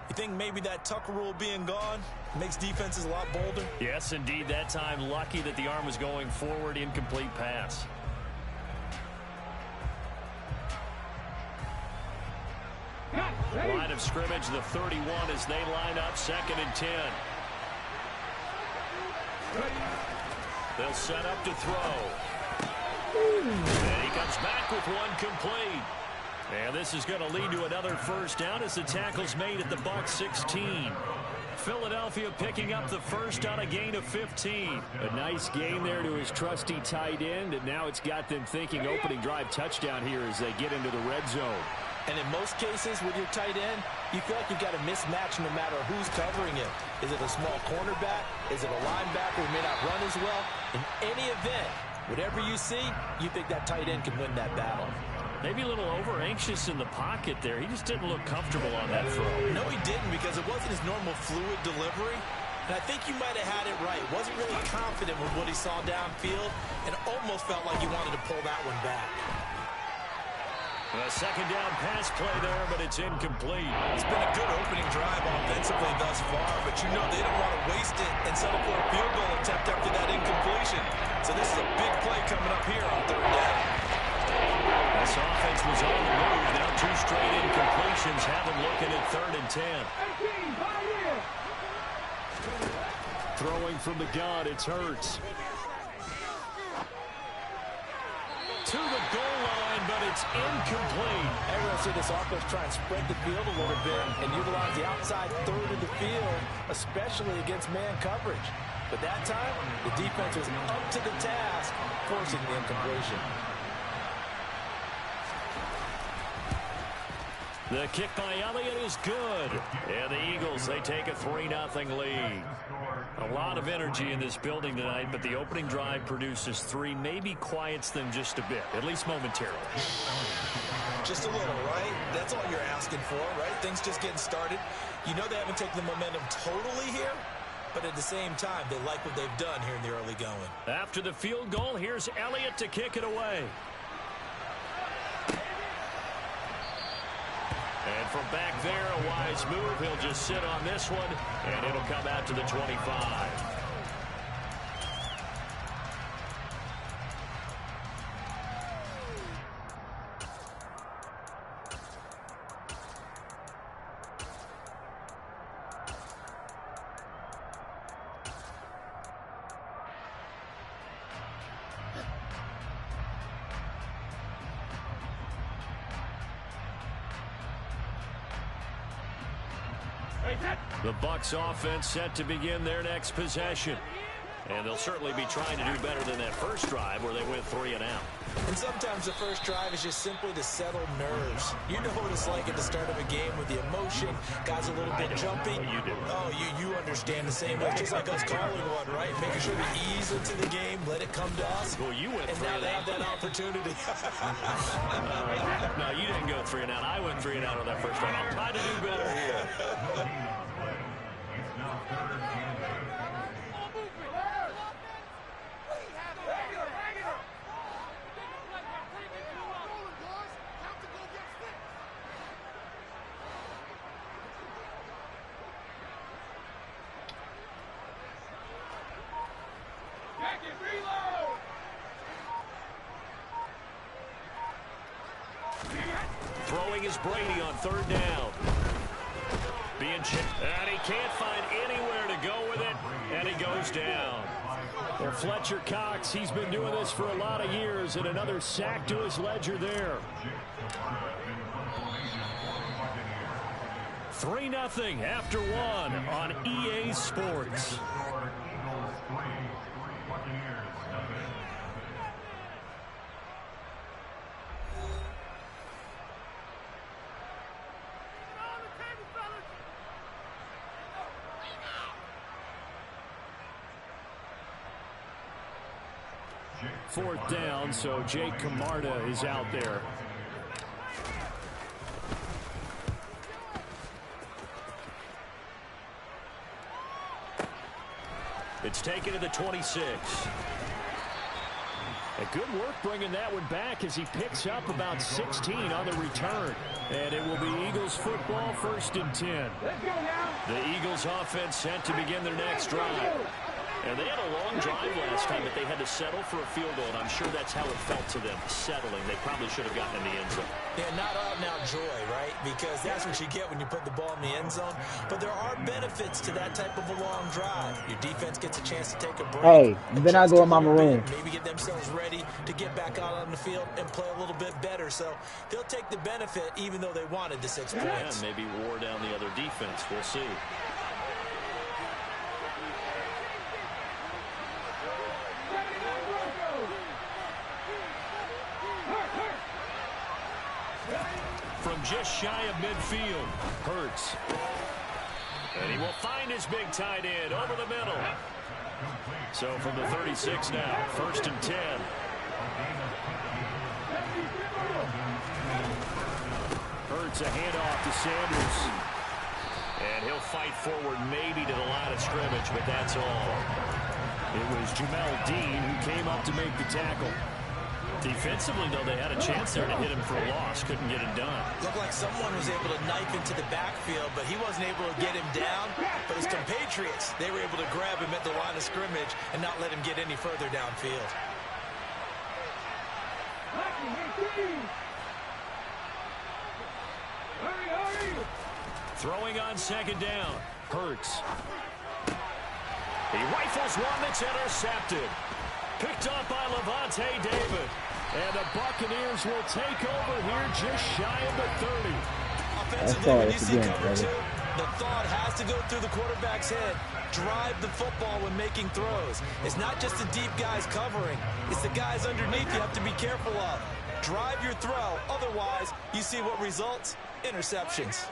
You think maybe that Tucker rule being gone makes defenses a lot bolder? Yes, indeed. That time, lucky that the arm was going forward. Incomplete pass. Line of scrimmage, the 31 as they line up 2nd and 10. They'll set up to throw. And he comes back with one complete. And this is going to lead to another first down as the tackle's made at the Bucs 16. Philadelphia picking up the first on a gain of 15. A nice gain there to his trusty tight end, and now it's got them thinking opening drive touchdown here as they get into the red zone. And in most cases with your tight end, you feel like you've got a mismatch no matter who's covering it. Is it a small cornerback? Is it a linebacker who may not run as well? In any event, whatever you see, you think that tight end can win that battle. Maybe a little over-anxious in the pocket there. He just didn't look comfortable on that throw. No, he didn't, because it wasn't his normal fluid delivery. And I think you might have had it right. Wasn't really confident with what he saw downfield, and almost felt like he wanted to pull that one back. A second down pass play there, but it's incomplete. It's been a good opening drive offensively thus far, but you know they don't want to waste it and settle for a field goal attempt after that incompletion. So this is a big play coming up here on 3rd down. This offense was on the move. Now 2 straight incompletions have them looking at 3rd and 10. Throwing from the gun, it's Hurts. To the goal line, but it's incomplete. Everyone see this offense try and spread the field a little bit and utilize the outside 3rd of the field, especially against man coverage. But that time, the defense was up to the task, forcing the incompletion. The kick by Elliott is good. And the Eagles, they take a 3-0 lead. A lot of energy in this building tonight, but the opening drive produces 3, maybe quiets them just a bit, at least momentarily. Just a little, right? That's all you're asking for, right? Things just getting started. You know they haven't taken the momentum totally here, but at the same time, they like what they've done here in the early going. After the field goal, here's Elliott to kick it away. And from back there, a wise move. He'll just sit on this one, and it'll come out to the 25. The Bucs offense set to begin their next possession. And they'll certainly be trying to do better than that first drive where they went 3 and out. And sometimes the first drive is just simply to settle nerves. You know what it's like at the start of a game with the emotion. Guys a little bit jumpy. You do. Oh, you understand the same way. Just like us calling one, right? Making sure we ease into the game, let it come to us. Well, you went 3 and now and they out. have that opportunity. No, you didn't go 3 and out. I went 3 and out on that first drive. I'll try to do better here. It's now 3rd and 8. Throwing is Brady on 3rd down. Being chipped, and he can't find anywhere to go with it, and he goes down. Well, Fletcher Cox, he's been doing this for a lot of years, and another sack to his ledger there. 3-0 after 1 on EA Sports. Fourth down, so Jake Camarda is out there. It's taken to the 26. A good work bringing that one back as he picks up about 16 on the return. And it will be Eagles football, 1st and 10. Let's go now. The Eagles offense set to begin their next drive. And they had a long drive last time, but they had to settle for a field goal, and I'm sure that's how it felt to them, settling. They probably should have gotten in the end zone. Yeah, not out-and-out joy, right? Because that's what you get when you put the ball in the end zone. But there are benefits to that type of a long drive. Your defense gets a chance to take a break. Hey, then I go in my maroon. Maybe get themselves ready to get back out on the field and play a little bit better. So they'll take the benefit even though they wanted the 6 points. Yeah, maybe wore down the other defense. We'll see. From just shy of midfield, Hurts. And he will find his big tight end over the middle. So from the 36 now, 1st and 10. Hurts a handoff to Sanders. And he'll fight forward maybe to the line of scrimmage, but that's all. It was Jamel Dean who came up to make the tackle. Defensively, though, they had a chance there to hit him for a loss. Couldn't get it done. Looked like someone was able to knife into the backfield, but he wasn't able to get him down. But his compatriots, they were able to grab him at the line of scrimmage and not let him get any further downfield. Throwing on 2nd down, Hurts. He rifles one that's intercepted. Picked up by Levante David. And the Buccaneers will take over here just shy of the 30. Offensively, when you see cover 2, the thought has to go through the quarterback's head. Drive the football when making throws. It's not just the deep guys covering. It's the guys underneath you have to be careful of. Drive your throw. Otherwise, you see what results? Interceptions.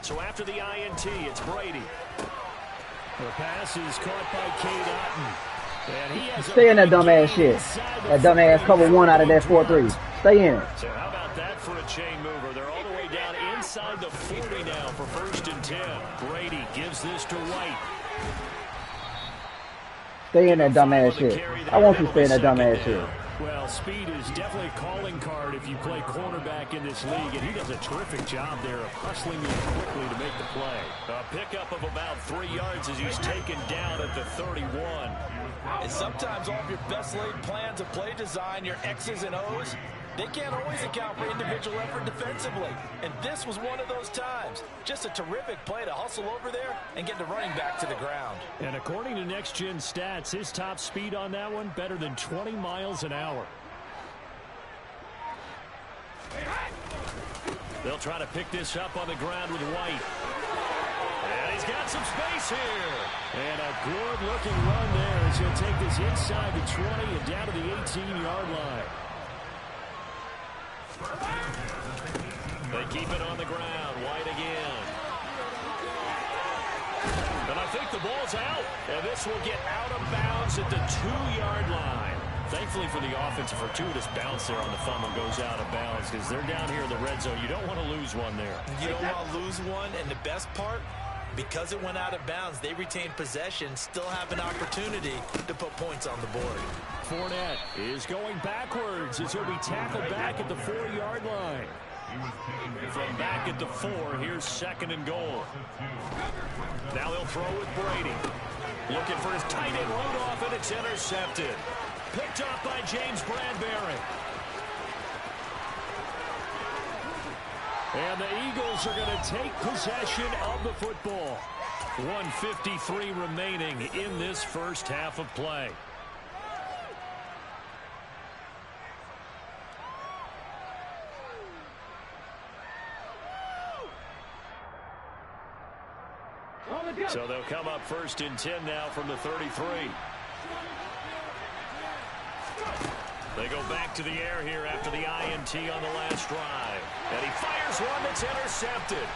So after the INT, it's Brady. The pass is caught by Cade Otton. And he has Stay in that dumbass shit. That dumbass cover 1 out of that 4-3. Stay in it. So how about that for a chain mover? They're all the way down inside the 40 now for 1st and 10. Brady gives this to White. Stay in that dumbass shit. I want you to stay in that dumbass shit. Well, Well, speed is definitely a calling card if you play cornerback in this league, and he does a terrific job there of hustling you quickly to make the play. A pickup of about 3 yards as he's taken down at the 31. And sometimes all of your best laid plans of play design, your X's and O's, they can't always account for individual effort defensively. And this was one of those times. Just a terrific play to hustle over there and get the running back to the ground. And according to Next Gen Stats, his top speed on that one, better than 20 miles an hour. They'll try to pick this up on the ground with White. And he's got some space here. And a good-looking run there as he'll take this inside the 20 and down to the 18-yard line. They keep it on the ground. White again. And I think the ball's out. And this will get out of bounds at the 2-yard line. Thankfully for the offense, a fortuitous bounce there on the fumble goes out of bounds because they're down here in the red zone. You don't want to lose one there. You don't want to lose one, and the best part, because it went out of bounds, they retained possession, still have an opportunity to put points on the board. Fournette is going backwards as he'll be tackled back at the 4-yard line. From back at the 4, here's 2nd and goal. Now he'll throw with Brady. Looking for his tight end Rudolph, and it's intercepted. Picked off by James Bradbury. And the Eagles are going to take possession of the football. 1:53 remaining in this first half of play. So they'll come up 1st and 10 now from the 33. They go back to the air here after the INT on the last drive. And he fires one that's intercepted.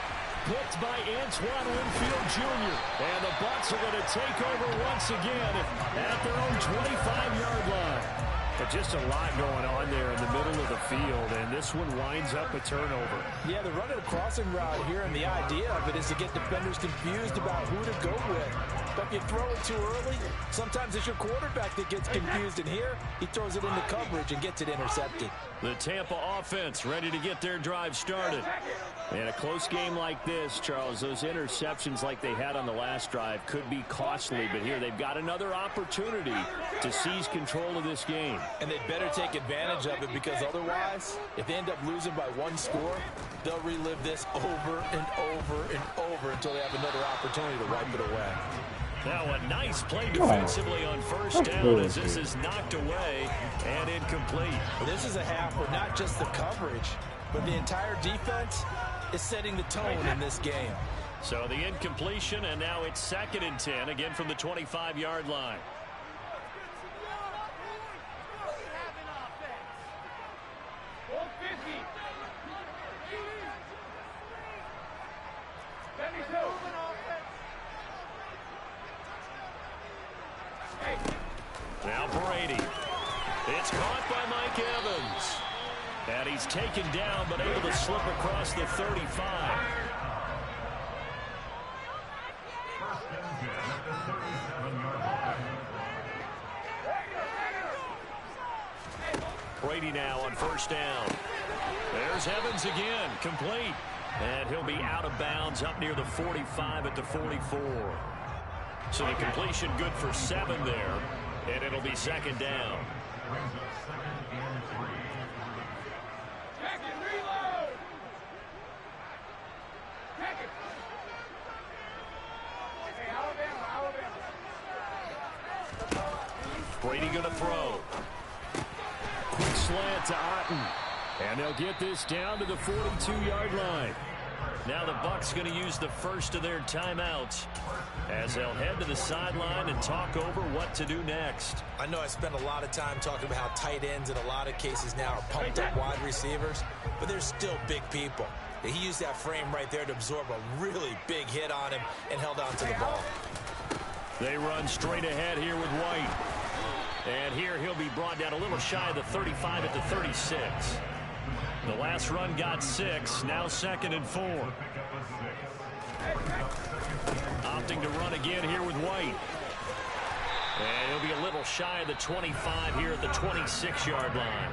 Picked by Antoine Winfield Jr. And the Bucs are going to take over once again at their own 25-yard line. But just a lot going on there in the middle of the field, and this one winds up a turnover. Yeah, they're running a crossing route here, and the idea of it is to get defenders confused about who to go with. But if you throw it too early, sometimes it's your quarterback that gets confused, and here he throws it into coverage and gets it intercepted. The Tampa offense ready to get their drive started. And a close game like this, Charles, those interceptions like they had on the last drive could be costly, but here they've got another opportunity to seize control of this game. And they better take advantage of it, because otherwise, if they end up losing by 1 score, they'll relive this over and over and over until they have another opportunity to wipe it away. Now a nice play defensively on 1st down as this is knocked away and incomplete. Well, this is a half where not just the coverage, but the entire defense is setting the tone in this game. So the incompletion, and now it's 2nd and 10, again from the 25-yard line. Now Brady. It's caught by Mike Evans. And he's taken down, but able to slip across the 35. Brady now on 1st down. There's Evans again, complete. And he'll be out of bounds up near the 45 at the 44. So the completion good for 7 there. And it'll be 2nd down. Brady going to throw. Quick slant to Otten. And they'll get this down to the 42-yard line. Now the Bucs going to use the first of their timeouts as they'll head to the sideline and talk over what to do next. I know I spent a lot of time talking about how tight ends in a lot of cases now are pumped up wide receivers, but they're still big people. He used that frame right there to absorb a really big hit on him and held on to the ball. They run straight ahead here with White. And here he'll be brought down a little shy of the 35 at the 36. The last run got 6, now 2nd and 4. Opting to run again here with White. And he'll be a little shy of the 25 here at the 26-yard line.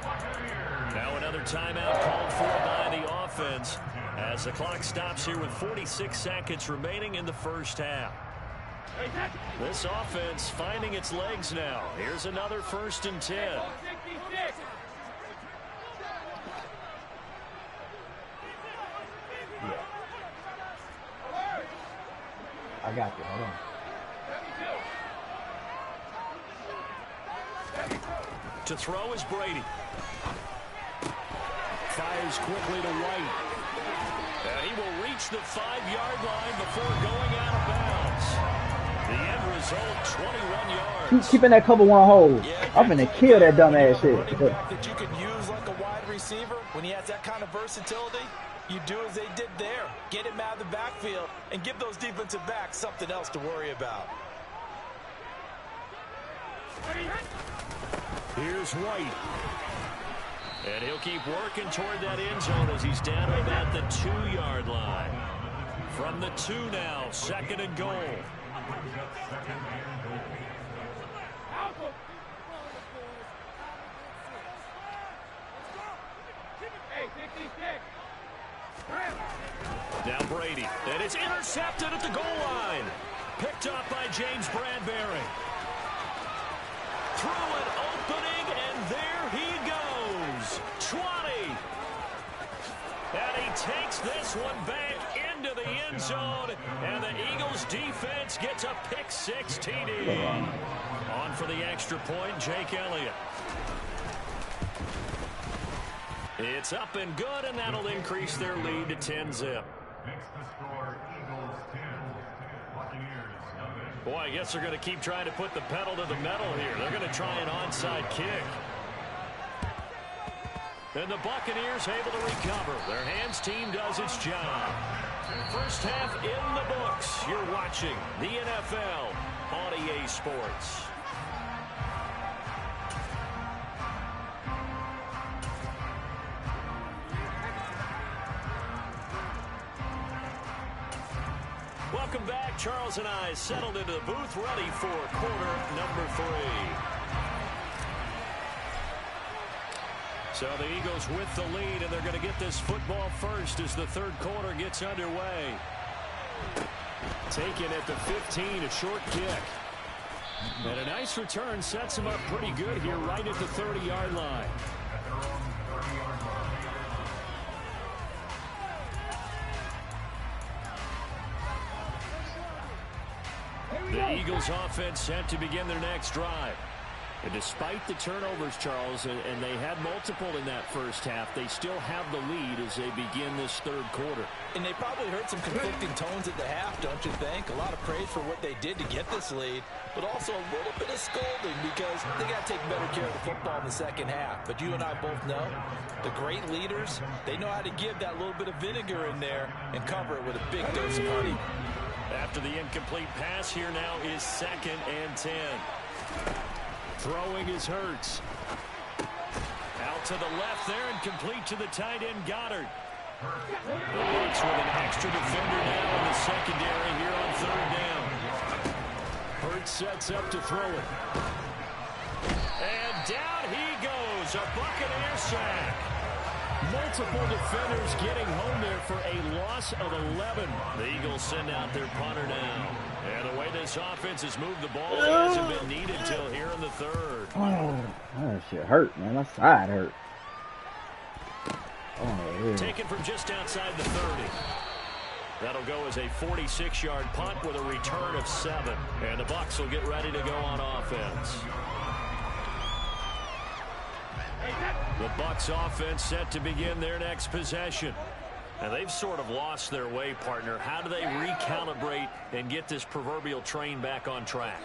Now another timeout called for by the offense as the clock stops here with 46 seconds remaining in the first half. This offense finding its legs now. Here's another 1st and 10. I got you. Hold on. To throw is Brady. Fires quickly to White. And he will reach the 5-yard line before going out of bounds. The end result, 21 yards. Keeping that cover one hold. I'm going to kill that dumbass shit. That you can use like a wide receiver when he has that kind of versatility. You do as they did there. Get him out of the backfield and give those defensive backs something else to worry about. Here's White. And he'll keep working toward that end zone as he's down about the 2-yard line. From the 2 now, 2nd and goal. Now Brady, and it's intercepted at the goal line. Picked up by James Bradbury. Through an opening, and there he goes. 20. And he takes this one back into the end zone, and the Eagles defense gets a pick-6 TD. On for the extra point, Jake Elliott. It's up and good, and that'll increase their lead to 10-zip. Next to score, Eagles 10, Buccaneers nothing. Boy, I guess they're going to keep trying to put the pedal to the metal here. They're going to try an onside kick. And the Buccaneers able to recover. Their hands team does its job. First half in the books. You're watching the NFL on EA Sports. Welcome back. Charles and I settled into the booth, ready for quarter number 3. So the Eagles with the lead, and they're going to get this football first as the third quarter gets underway. Taken at the 15, a short kick. And a nice return sets him up pretty good here right at the 30-yard line. The Eagles offense set to begin their next drive. And despite the turnovers, Charles, and they had multiple in that first half, they still have the lead as they begin this third quarter. And they probably heard some conflicting tones at the half, don't you think? A lot of praise for what they did to get this lead, but also a little bit of scolding because they got to take better care of the football in the second half. But you and I both know the great leaders, they know how to give that little bit of vinegar in there and cover it with a big dose of honey. After the incomplete pass, here now is 2nd and 10. Throwing is Hurts. Out to the left there and complete to the tight end Goddard. The Bucs with an extra defender now in the secondary here on 3rd down. Hurts sets up to throw it. And down he goes. A Buccaneer sack. Multiple defenders getting home there for a loss of 11. The Eagles send out their punter now. And the way this offense has moved the ball, it hasn't been needed till here in the third. Oh, that shit hurt, man. My side hurt. Oh, yeah. Taken from just outside the 30. That'll go as a 46-yard punt with a return of 7. And the Bucs will get ready to go on offense. The Bucs offense set to begin their next possession. And they've sort of lost their way, partner. How do they recalibrate and get this proverbial train back on track?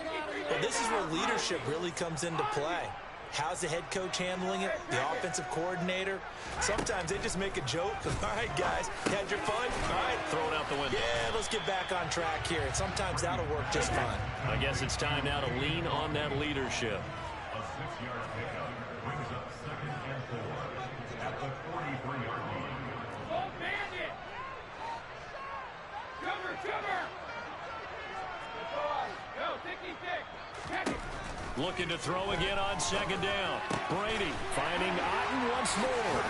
Well, this is where leadership really comes into play. How's the head coach handling it? The offensive coordinator? Sometimes they just make a joke. All right, guys, you had your fun? All right. Throw it out the window. Yeah, let's get back on track here. And sometimes that'll work just fine. I guess it's time now to lean on that leadership. A 6-yard pickup brings up 2nd and 4 at the 43-yard line. Go bandit! Cover, cover! Go, 66! Check it! Looking to throw again on second down. Brady finding Otten once more.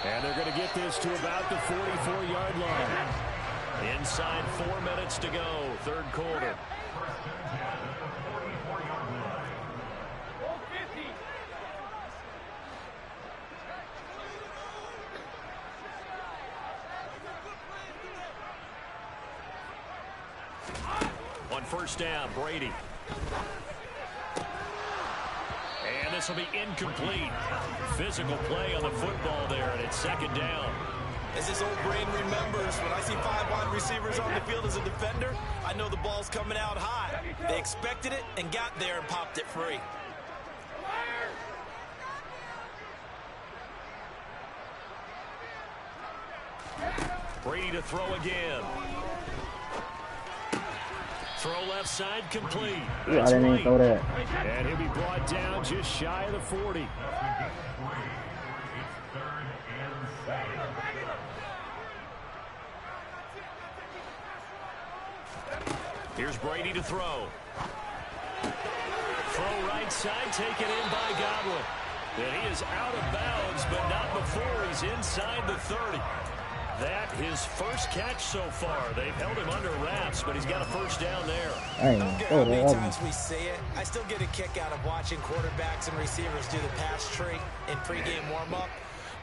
And they're going to get this to about the 44-yard line. Inside 4 minutes to go, third quarter. On first down, Brady. And this will be incomplete. Physical play on the football there, and it's second down. As his old brain remembers, when I see 5 wide receivers on the field as a defender, I know the ball's coming out high. They expected it and got there and popped it free. Brady to throw again. Throw left side complete. Ooh, I didn't even throw that. And he'll be brought down just shy of the 40. Here's Brady to throw. Throw right side, taken in by Godwin. And he is out of bounds, but not before he's inside the 30. That his first catch so far. They've held him under wraps, but he's got a first down there. I don't care how many times we say it, I still get a kick out of watching quarterbacks and receivers do the pass tree in pregame warm-up.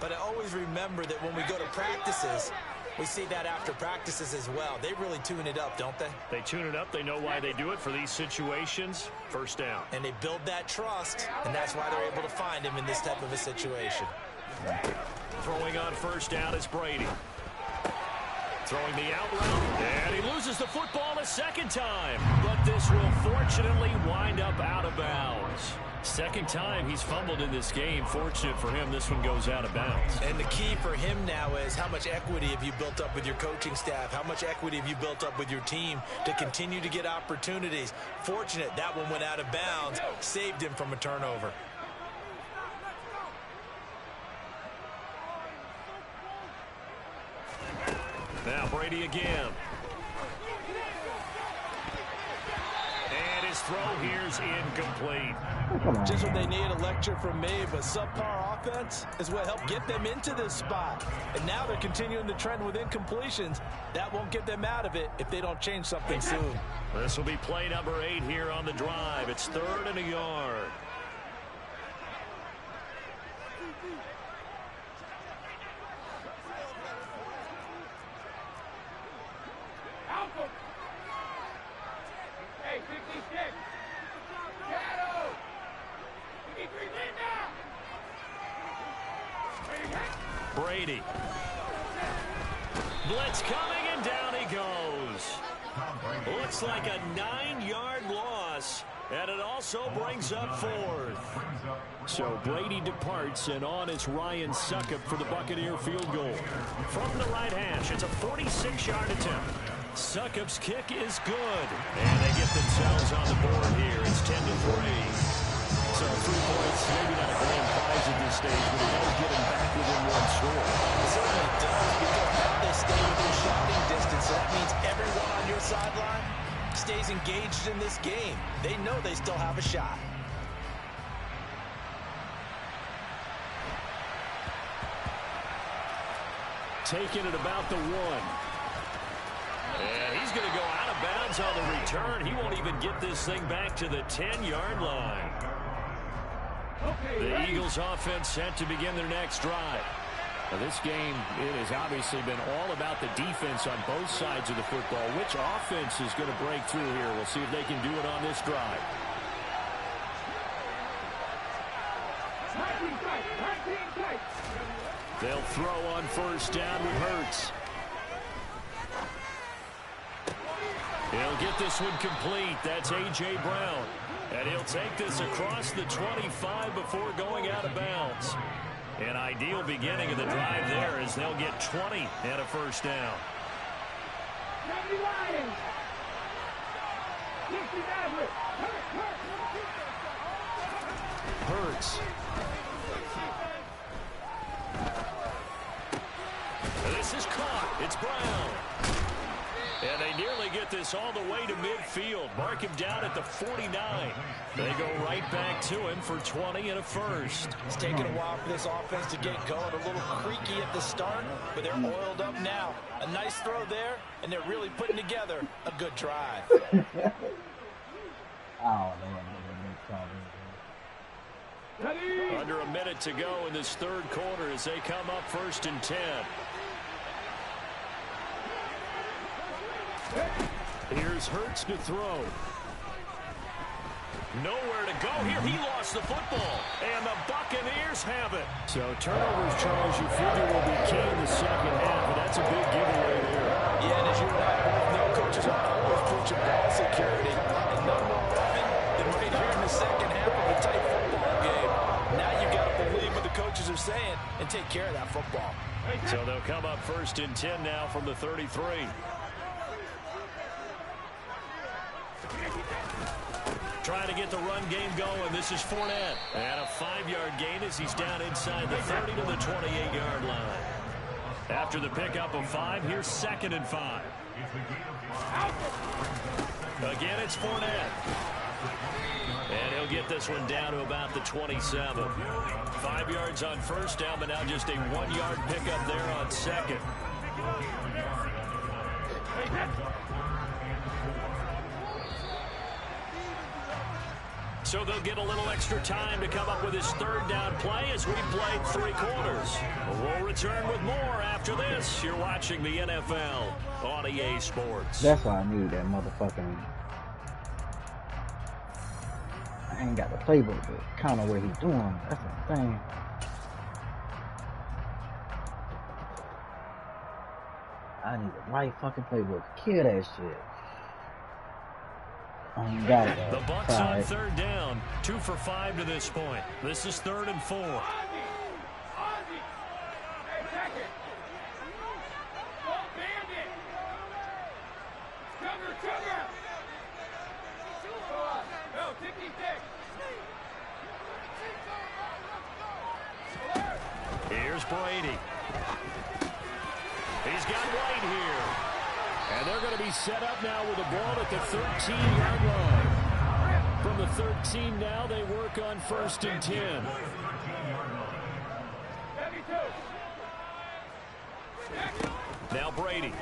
But I always remember that when we go to practices, we see that after practices as well. They really tune it up, don't they? They tune it up. They know why they do it for these situations. First down. And they build that trust, and that's why they're able to find him in this type of a situation. Throwing on first down is Brady. Throwing the out route, and he loses the football a second time. But this will fortunately wind up out of bounds. Second time he's fumbled in this game. Fortunate for him, this one goes out of bounds. And the key for him now is how much equity have you built up with your coaching staff? How much equity have you built up with your team to continue to get opportunities? Fortunate that one went out of bounds, saved him from a turnover. Now Brady again. And his throw here's incomplete. Just what they need, a lecture from me, but subpar offense is what helped get them into this spot. And now they're continuing the trend with incompletions. That won't get them out of it if they don't change something soon. This will be play number 8 here on the drive. It's 3rd and a yard. Brady. Blitz coming, and down he goes. Looks like a 9-yard loss, and it also brings up 4th. So Brady departs, and on is Ryan Succop for the Buccaneer field goal. From the right hash, it's a 46-yard attempt. Succop's kick is good, and they get themselves on the board here. It's 10-3. So 3 points, maybe not a grand prize at this stage, but it does get him back within 1 score. It certainly does, because now they stay within shouting distance. So that means everyone on your sideline stays engaged in this game. They know they still have a shot. Taking it about the 1. And he's going to go out of bounds on the return. He won't even get this thing back to the 10-yard line. The Eagles offense set to begin their next drive. Now this game, it has obviously been all about the defense on both sides of the football. Which offense is going to break through here? We'll see if they can do it on this drive. They'll throw on first down with Hurts. He'll get this one complete. That's A.J. Brown. And he'll take this across the 25 before going out of bounds. An ideal beginning of the drive there as they'll get 20 and a first down. Hurts. This is caught. It's Brown. And they nearly get this all the way to midfield. Mark him down at the 49. They go right back to him for 20 and a first. It's taken a while for this offense to get going. A little creaky at the start, but they're oiled up now. A nice throw there, and they're really putting together a good drive. Under a minute to go in this third quarter as they come up 1st and 10. Here's Hurts to throw. Nowhere to go here. He lost the football. And the Buccaneers have it. So turnovers, Charles, you figure will be key in the second half, but that's a big giveaway there. Yeah, and as you and I both know, coaches are always preaching ball security. And no more often than right here in the second half of a tight football game. Now you got to believe what the coaches are saying and take care of that football. So they'll come up 1st and 10 now from the 33. Trying to get the run game going. This is Fournette. And a 5-yard gain as he's down inside the 30 to the 28-yard line. After the pickup of 5, here's 2nd and 5. Again, it's Fournette. And he'll get this one down to about the 27. 5 yards on first down, but now just a 1-yard pickup there on 2nd. So they'll get a little extra time to come up with his 3rd down play as we played 3 quarters. We'll return with more after this. You're watching the NFL on EA Sports. That's why I need that motherfucking... I ain't got the playbook, but kind of what he's doing. That's the thing. I need the right fucking playbook. Kill that shit. I ain't got it. The Bucks on 3rd down. 2 for 5 to this point. This is 3rd and 4. Here's Brady. He's got White here. And they're going to be set up now with the ball at the 13-yard line. From the 13 now, they work on 1st and 10. Now Brady.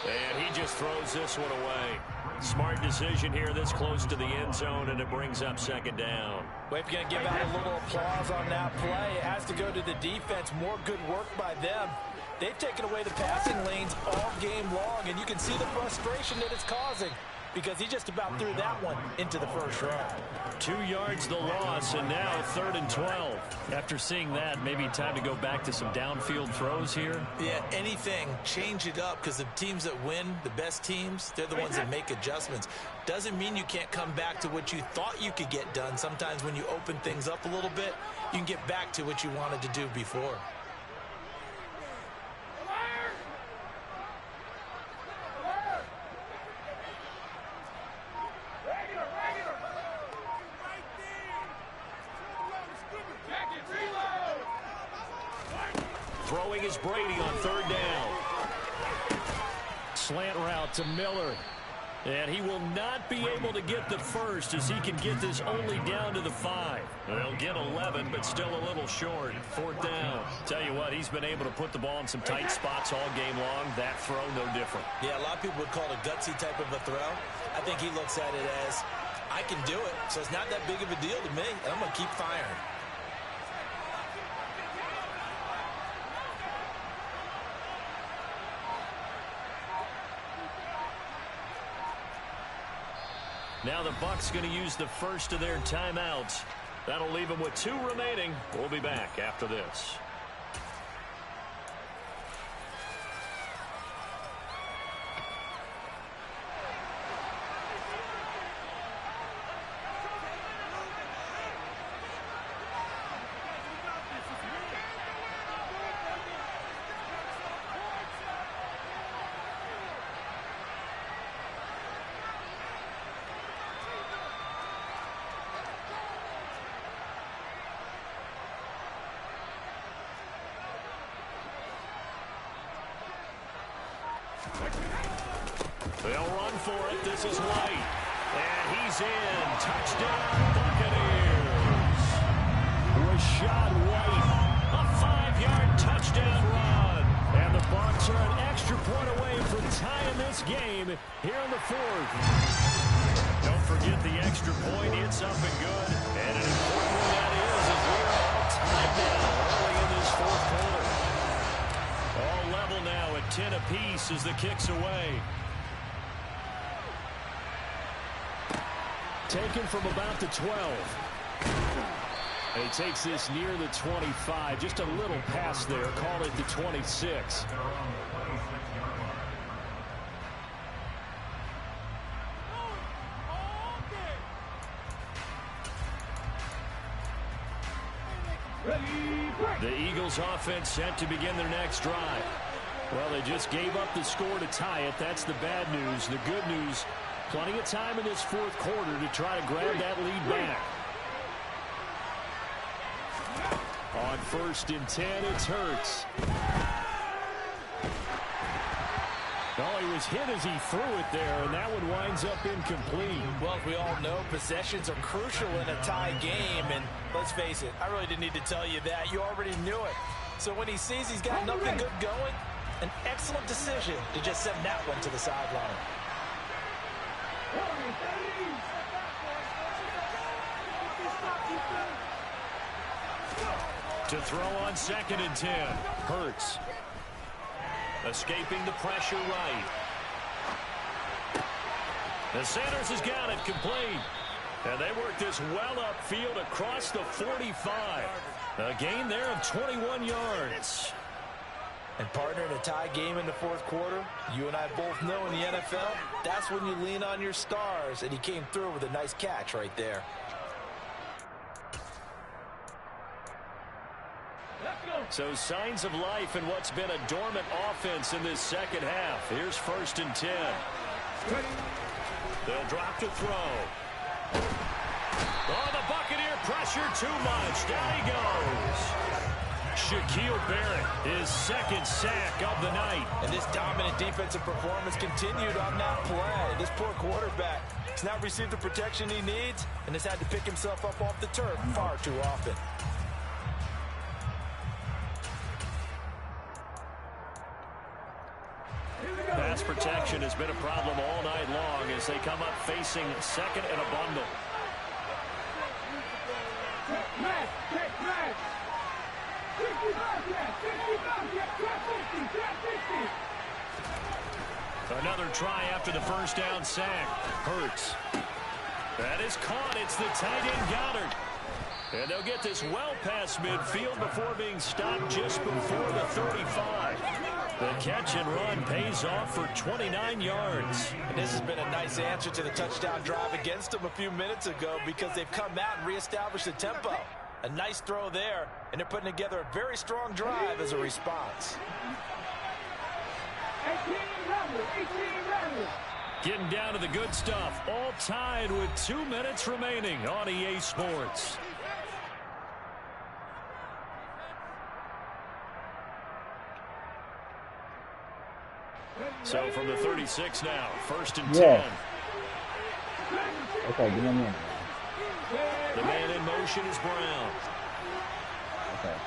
And he just throws this one away. Smart decision here this close to the end zone, and it brings up 2nd down. Well, if you're going to give out a little applause on that play, it has to go to the defense. More good work by them. They've taken away the passing lanes all game long, and you can see the frustration that it's causing because he just about threw that one into the first row. 2 yards the loss, and now 3rd and 12. After seeing that, maybe time to go back to some downfield throws here. Yeah, anything. Change it up because the teams that win, the best teams, they're the ones that make adjustments. Doesn't mean you can't come back to what you thought you could get done. Sometimes when you open things up a little bit, you can get back to what you wanted to do before. Throwing is Brady on 3rd down. Slant route to Miller. And he will not be able to get the first as he can get this only down to the 5. They'll get 11, but still a little short. 4th down. Tell you what, he's been able to put the ball in some tight spots all game long. That throw, no different. Yeah, a lot of people would call it a gutsy type of a throw. I think he looks at it as, I can do it, so it's not that big of a deal to me. I'm going to keep firing. Now the Bucs going to use the first of their timeouts. That'll leave them with 2 remaining. We'll be back after this. They'll run for it. This is White. And he's in. Touchdown, Buccaneers. Rachaad White, a 5-yard touchdown run. And the Bucs are an extra point away from tying this game here in the fourth. Don't forget the extra point. It's up and good. And an important one that is as we are all tied now early in this fourth quarter. All level now at 10 apiece as the kick's away. Taken from about the 12. And he takes this near the 25. Just a little pass there. Call it the 26. The Eagles offense set to begin their next drive. Well, they just gave up the score to tie it. That's the bad news. The good news, plenty of time in this fourth quarter to try to grab that lead back. On 1st and 10, it's Hurts. Oh, he was hit as he threw it there, and that one winds up incomplete. Well, as we all know, possessions are crucial in a tie game, and let's face it, I really didn't need to tell you that. You already knew it. So when he sees he's got nothing good going, an excellent decision to just send that one to the sideline. To throw on 2nd and 10, Hurts. Escaping the pressure right. And Sanders has got it complete. And they work this well upfield across the 45. A gain there of 21 yards. And partner, in a tie game in the fourth quarter, you and I both know in the NFL, that's when you lean on your stars. And he came through with a nice catch right there. So signs of life in what's been a dormant offense in this second half. Here's 1st and 10. They'll drop to throw. Oh, the Buccaneer pressure too much. Down he goes. Shaquille Barrett, his 2nd sack of the night. And this dominant defensive performance continued on that play. This poor quarterback has not received the protection he needs and has had to pick himself up off the turf far too often. Pass protection has been a problem all night long as they come up facing 2nd and a bundle. Another try after the first down sack. Hurts. That is caught. It's the tight end Goddard. And they'll get this well past midfield before being stopped just before the 35. The catch and run pays off for 29 yards. And this has been a nice answer to the touchdown drive against them a few minutes ago because they've come out and reestablished the tempo. A nice throw there, and they're putting together a very strong drive as a response. Getting down to the good stuff. All tied with 2 minutes remaining on EA Sports. So from the 36 now, 1st and 10. Okay, give me a minute. The man in motion is Brown. Okay.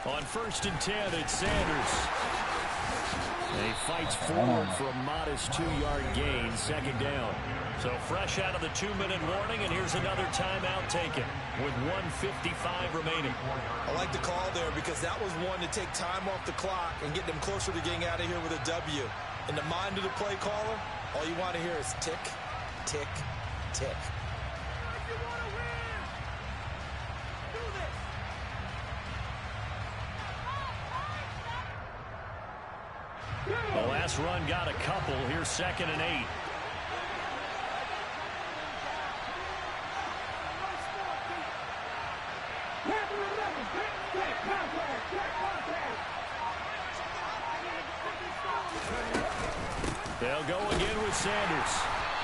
On 1st and 10, it's Sanders. And he fights forward for a modest 2-yard gain, 2nd down. So fresh out of the 2-minute warning, and here's another timeout taken with 1:55 remaining. I like the call there because that was one to take time off the clock and get them closer to getting out of here with a W. In the mind of the play caller, all you want to hear is tick, tick, tick. The last run got a couple. Here's 2nd and 8. They'll go again with Sanders.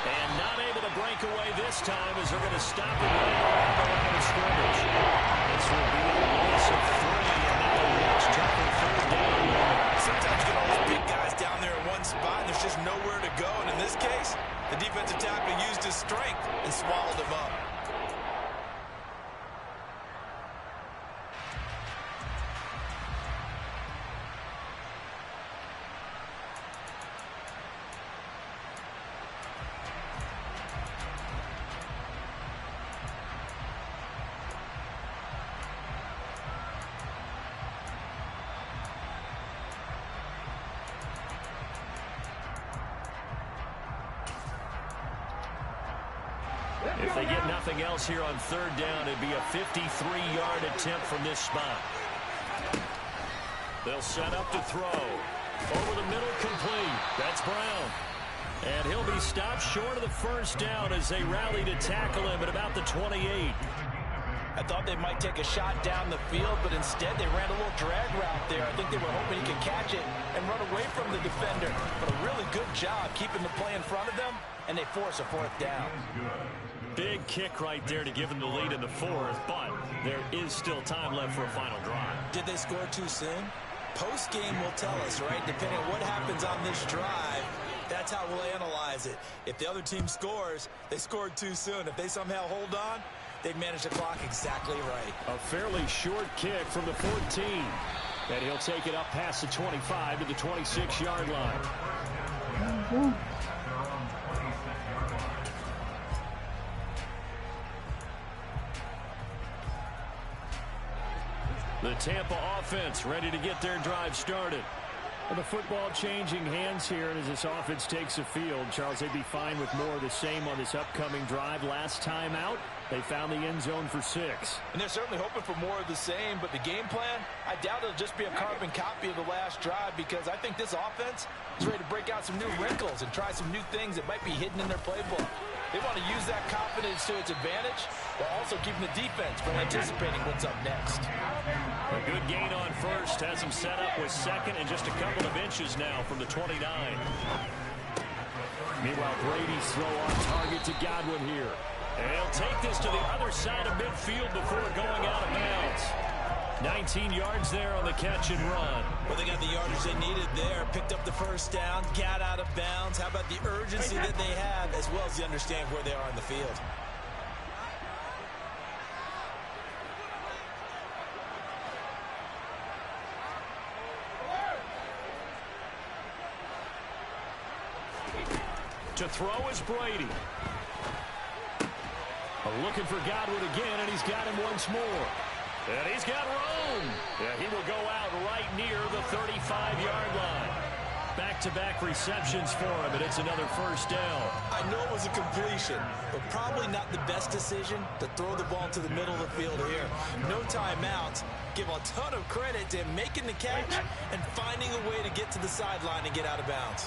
And not able to break away this time as they're going to stop it right around the line of scrimmage. This will be a loss of 3, and now a much tougher 3rd down. Sometimes you get all those big guys down there in one spot, and there's just nowhere to go. And in this case, the defensive tackle used his strength and swallowed him up. If they get nothing else here on third down, it'd be a 53-yard attempt from this spot. They'll set up to throw. Over the middle, complete. That's Brown. And he'll be stopped short of the first down as they rally to tackle him at about the 28. I thought they might take a shot down the field, but instead they ran a little drag route there. I think they were hoping he could catch it and run away from the defender. But a really good job keeping the play in front of them, and they force a fourth down. Big kick right there to give them the lead in the fourth, but there is still time left for a final drive. Did they score too soon? Post-game will tell us, right? Depending on what happens on this drive, that's how we'll analyze it. If the other team scores, they scored too soon. If they somehow hold on, they've managed the clock exactly right. A fairly short kick from the 14. And he'll take it up past the 25 to the 26-yard line. The Tampa offense ready to get their drive started. Well, the football changing hands here, and as this offense takes the field, Charles, they'd be fine with more of the same on this upcoming drive. Last time out, they found the end zone for 6. And they're certainly hoping for more of the same, but the game plan, I doubt it'll just be a carbon copy of the last drive, because I think this offense is ready to break out some new wrinkles and try some new things that might be hidden in their playbook. They want to use that confidence to its advantage while also keeping the defense from anticipating what's up next. A good gain on first has him set up with second and just a couple of inches now from the 29. Meanwhile, Brady's throw on target to Godwin here. And he'll take this to the other side of midfield before going out of bounds. 19 yards there on the catch and run. Well, they got the yardage they needed there. Picked up the first down, got out of bounds. How about the urgency that they have, as well as they understand where they are in the field? To throw is Brady. Looking for Godwin again, and he's got him once more. And he's got room. Yeah, he will go out right near the 35-yard line. Back-to-back receptions for him, and it's another first down. I know it was a completion, but probably not the best decision to throw the ball to the middle of the field here. No timeouts. Give a ton of credit to him making the catch and finding a way to get to the sideline and get out of bounds.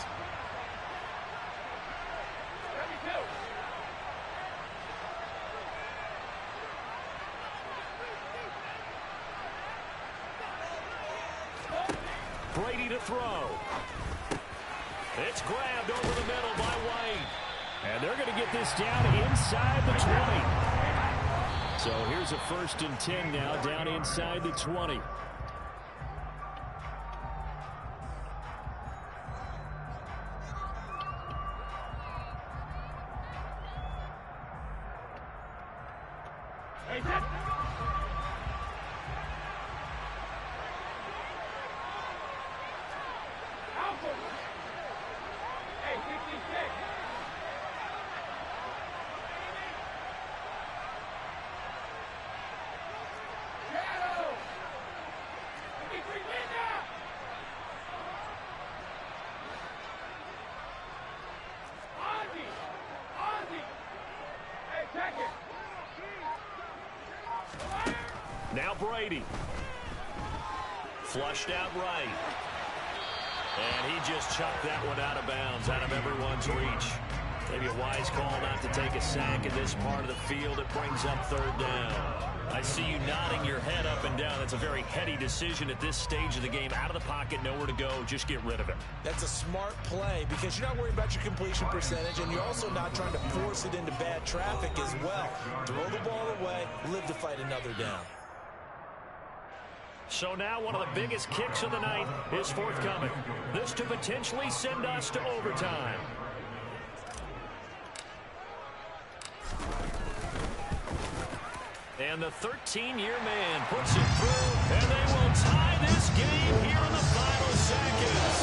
Brady to throw. It's grabbed over the middle by White. And they're going to get this down inside the 20. So here's a 1st and 10 now, down inside the 20. Now Brady. Flushed out right. And he just chucked that one out of bounds, out of everyone's reach. Maybe a wise call not to take a sack at this part of the field. It brings up third down. I see you nodding your head up and down. That's a very heady decision at this stage of the game. Out of the pocket, nowhere to go. Just get rid of it. That's a smart play because you're not worried about your completion percentage, and you're also not trying to force it into bad traffic as well. Throw the ball away, live to fight another down. So now one of the biggest kicks of the night is forthcoming. This to potentially send us to overtime. And the 13-year man puts it through, and they will tie this game here in the final seconds.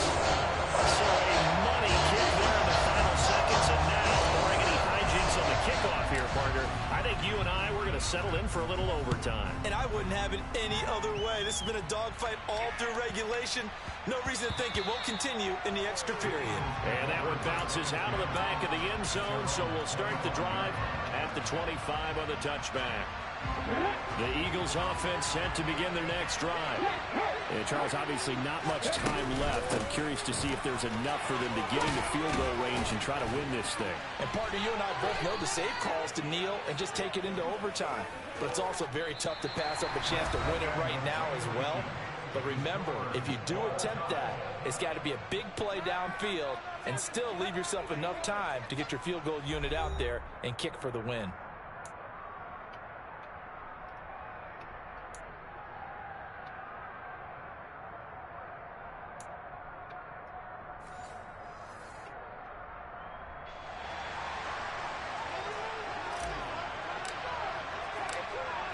So a money kick there in the final seconds, and now barring any hijinks on the kickoff here, partner, I think you and I, we're going to settle in for a little overtime. And I wouldn't have it any other way. This has been a dogfight all through regulation. No reason to think it won't continue in the extra period. And that one bounces out of the back of the end zone, so we'll start the drive at the 25 on the touchback. The Eagles offense set to begin their next drive. And Charles, obviously not much time left. I'm curious to see if there's enough for them to get into field goal range and try to win this thing. And partner, you and I both know the save calls to kneel and just take it into overtime. But it's also very tough to pass up a chance to win it right now as well. But remember, if you do attempt that, it's got to be a big play downfield and still leave yourself enough time to get your field goal unit out there and kick for the win.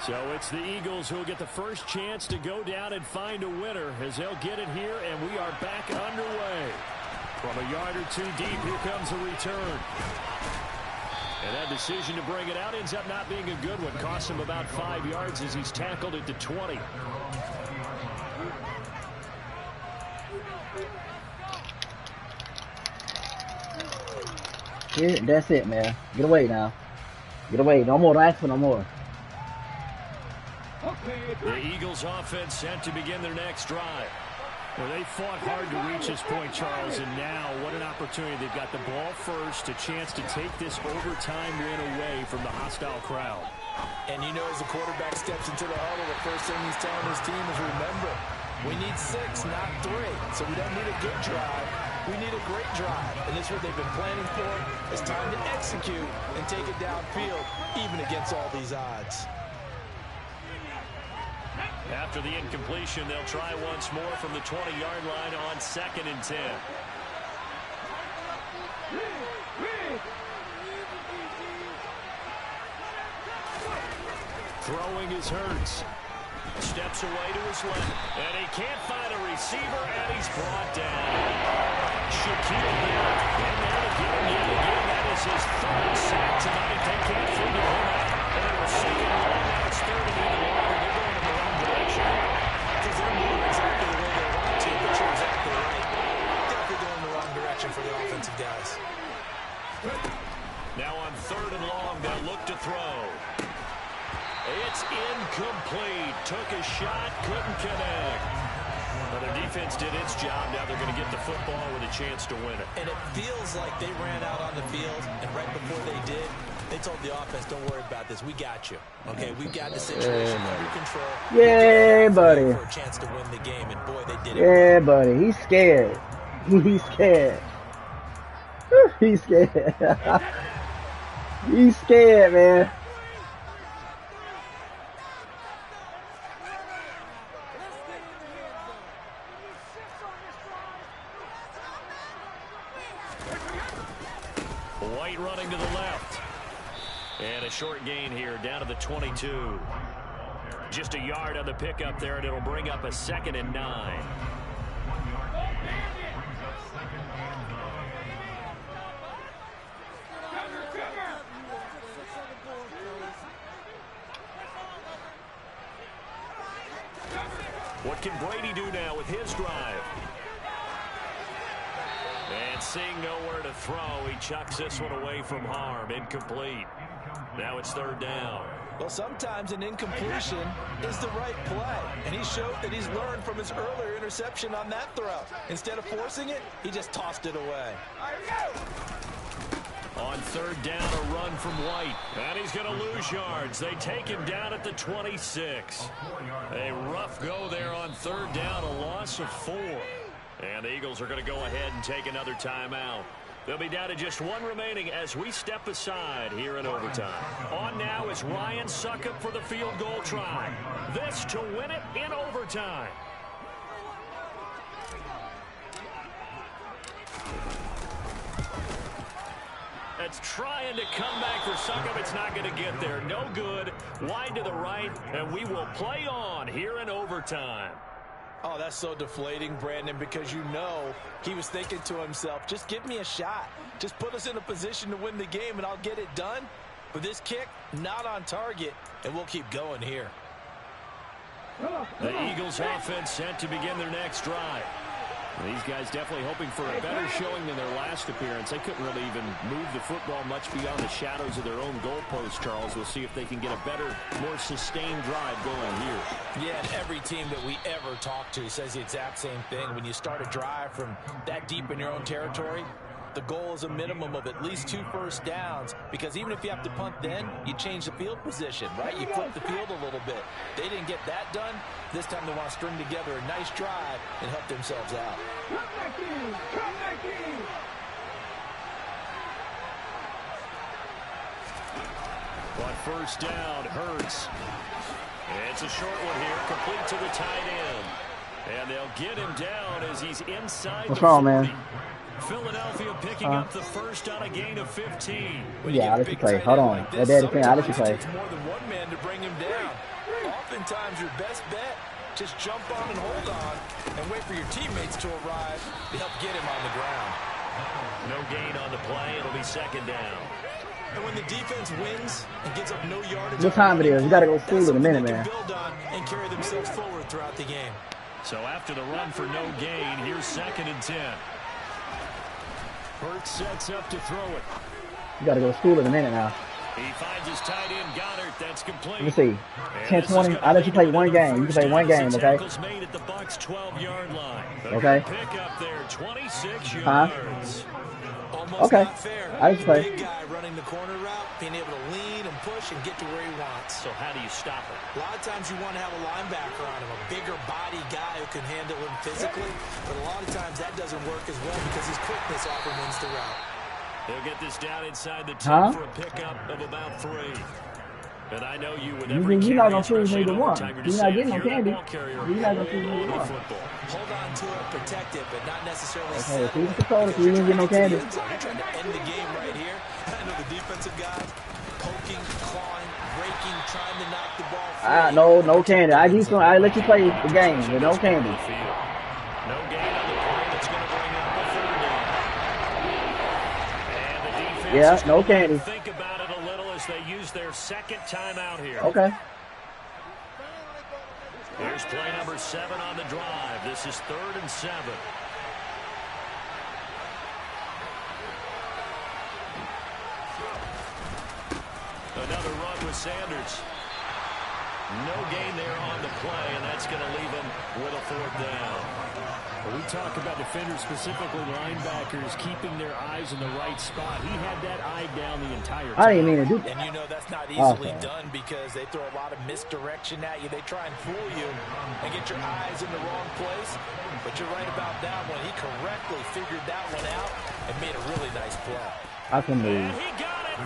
So it's the Eagles who will get the first chance to go down and find a winner as they'll get it here, and we are back underway. From a yard or two deep, here comes a return. And that decision to bring it out ends up not being a good one. Costs him about 5 yards as he's tackled at the 20. Yeah, that's it, man. Get away now. Get away. No more. Don't ask for no more. The Eagles offense set to begin their next drive. Well, they fought hard to reach this point, Charles, and now what an opportunity. They've got the ball first, a chance to take this overtime win away from the hostile crowd. And you know, as the quarterback steps into the huddle, the first thing he's telling his team is, remember, we need 6, not 3. So we don't need a good drive. We need a great drive. And this is what they've been planning for. It's time to execute and take it downfield, even against all these odds. After the incompletion, they'll try once more from the 20-yard line on 2nd and 10. Throwing is Hurts. Steps away to his left, and he can't find a receiver, and he's brought down. Shaquille Barrett in there again, yet again. That is his 3rd sack tonight. They can't figure him out. And they were second and long. Now it's 3rd and even longer. They're going in the wrong direction. Because they're moving exactly the way they want to, but you're exactly right. Definitely going in the wrong direction for the offensive guys. Now on 3rd and long, they'll look to throw. It's incomplete. Took a shot, couldn't connect. Well, their defense did its job. Now they're going to get the football with a chance to win it. And it feels like they ran out on the field, and right before they did, they told the offense, don't worry about this. We got you. Okay, we've got the situation under control. Yeah, buddy. For a chance to win the game, and boy, they did it. Yeah, buddy. He's scared. He's scared. He's scared. He's scared, man. White running to the left. And a short gain here down to the 22. Just a yard on the pickup there, and it'll bring up a 2nd and 9. What can Brady do now with his drive? And seeing nowhere to throw, he chucks this one away from harm. Incomplete. Now it's 3rd down. Well, sometimes an incompletion is the right play. And he showed that he's learned from his earlier interception on that throw. Instead of forcing it, he just tossed it away. On 3rd down, a run from White. And he's going to lose yards. They take him down at the 26. A rough go there on 3rd down, a loss of 4. And the Eagles are going to go ahead and take another timeout. They'll be down to just one remaining as we step aside here in overtime. On now is Ryan Succop for the field goal try. This to win it in overtime. That's trying to come back for Succop. It's not going to get there. No good. Wide to the right, and we will play on here in overtime. Oh, that's so deflating, Brandon, because you know he was thinking to himself, just give me a shot. Just put us in a position to win the game, and I'll get it done. But this kick, not on target, and we'll keep going here. The Eagles offense set to begin their next drive. These guys definitely hoping for a better showing than their last appearance. They couldn't really even move the football much beyond the shadows of their own goalpost, Charles. We'll see if they can get a better, more sustained drive going here. Yeah, and every team that we ever talk to says the exact same thing. When you start a drive from that deep in your own territory, the goal is a minimum of at least 2 first downs, because even if you have to punt then, you change the field position, right? You flip the field a little bit. They didn't get that done. This time they want to string together a nice drive and help themselves out. Come back in! Come back in! But first down, Hurts. It's a short one here, complete to the tight end. And they'll get him down as he's inside What's the 40. wrong, man? Philadelphia picking up the first on a gain of 15. Yeah, I'll let you play. Hold on. That daddy thing, I'll let you play. It takes more than one man to bring him down. Oftentimes, your best bet, just jump on and hold on and wait for your teammates to arrive to help get him on the ground. No gain on the play. It'll be second down. And when the defense wins and gives up no yardage, What time it is? We got to go to school in a minute, man. build on and carry themselves forward throughout the game. So after the run for no gain, here's 2nd and 10. Hurts sets up to throw it. We got to go to school in a minute now. He finds his tight end, Goddard. That's complete. Let me see. 10-20. I'll let you play one game. You can play one game, okay? Tackles made at the Bucs 12-yard line. Okay. Pick up there, 26 Huh? yards. Almost Okay. not fair. I just play. Big guy running the corner route, being able to lean and push and get to where he wants. So how do you stop it? A lot of times you want to have a linebacker on him, a bigger body guy who can handle him physically. But a lot of times that doesn't work as well because his quickness often wins the route. They'll get this down inside the 10 Huh? for a pickup of about 3. And I know you with You're every not carry, going to choose especially neither in one. overtime, You're just not saying, getting no if you're the candy. ball carrier, You're not going to choose quality neither one. football. Hold on to it, protect it, but not necessarily Okay, settle if you it, control it, because you you're didn't get no trying to candy. get to the end zone. You're trying to end the game right here. I know the defensive guys poking, clawing, breaking, trying to knock the ball free. No candy. I let you play the game with no candy. No gain on the play. That's going to bring up a 3rd down. And the defense Yeah, is no going to candy. think about it a little as they use their 2nd timeout here. Okay. Here's play number 7 on the drive. This is 3rd and 7. Another run with Sanders. No gain there on the play, and that's going to leave him with a 4th down. When we talk about defenders, specifically linebackers, keeping their eyes in the right spot. He had that eye down the entire time. I didn't mean to do that. And you know that's not easily Okay. done because they throw a lot of misdirection at you. They try and fool you and get your eyes in the wrong place. But you're right about that one. He correctly figured that one out and made a really nice play. I can move. And he got it.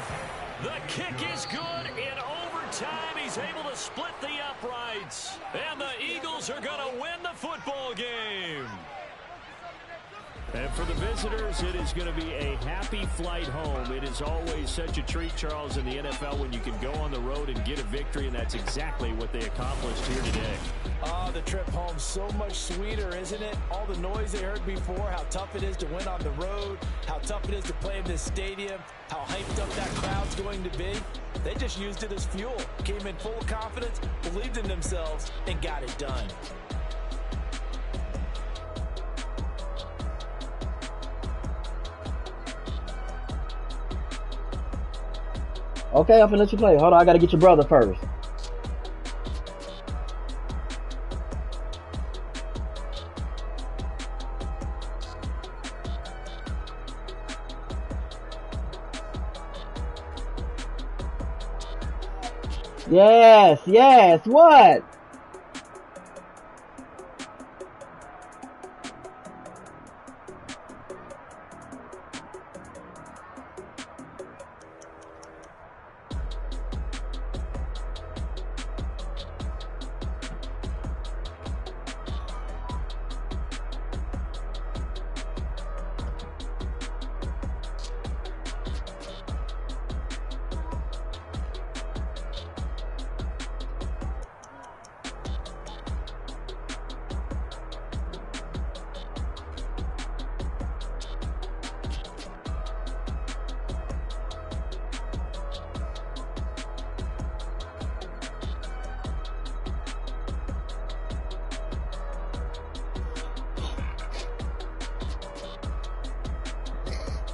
The kick is good in overtime. He's able to split the uprights. And the Eagles are going to win the football game. And for the visitors, it is going to be a happy flight home. It is always such a treat, Charles, in the NFL when you can go on the road and get a victory, and that's exactly what they accomplished here today. Oh, the trip home so much sweeter, isn't it? All the noise they heard before, how tough it is to win on the road, how tough it is to play in this stadium, how hyped up that crowd's going to be. They just used it as fuel, came in full of confidence, believed in themselves, and got it done. Okay, I'm gonna let you play. Hold on, I gotta get your brother first. Yes, what?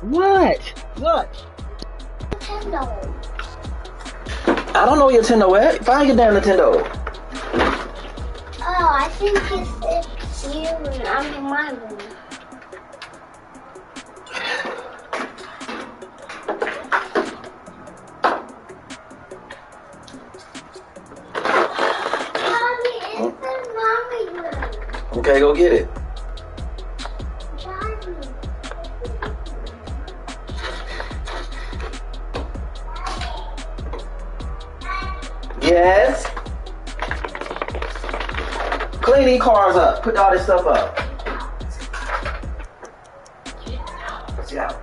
What? What? Nintendo. I don't know where your Nintendo at. Find your damn Nintendo. Oh, I think it's you and I'm in my room. Mommy, it's in Mommy's room. Okay, go get it. Daddy. Yes. Clean these cars up. Put all this stuff up. Sit down.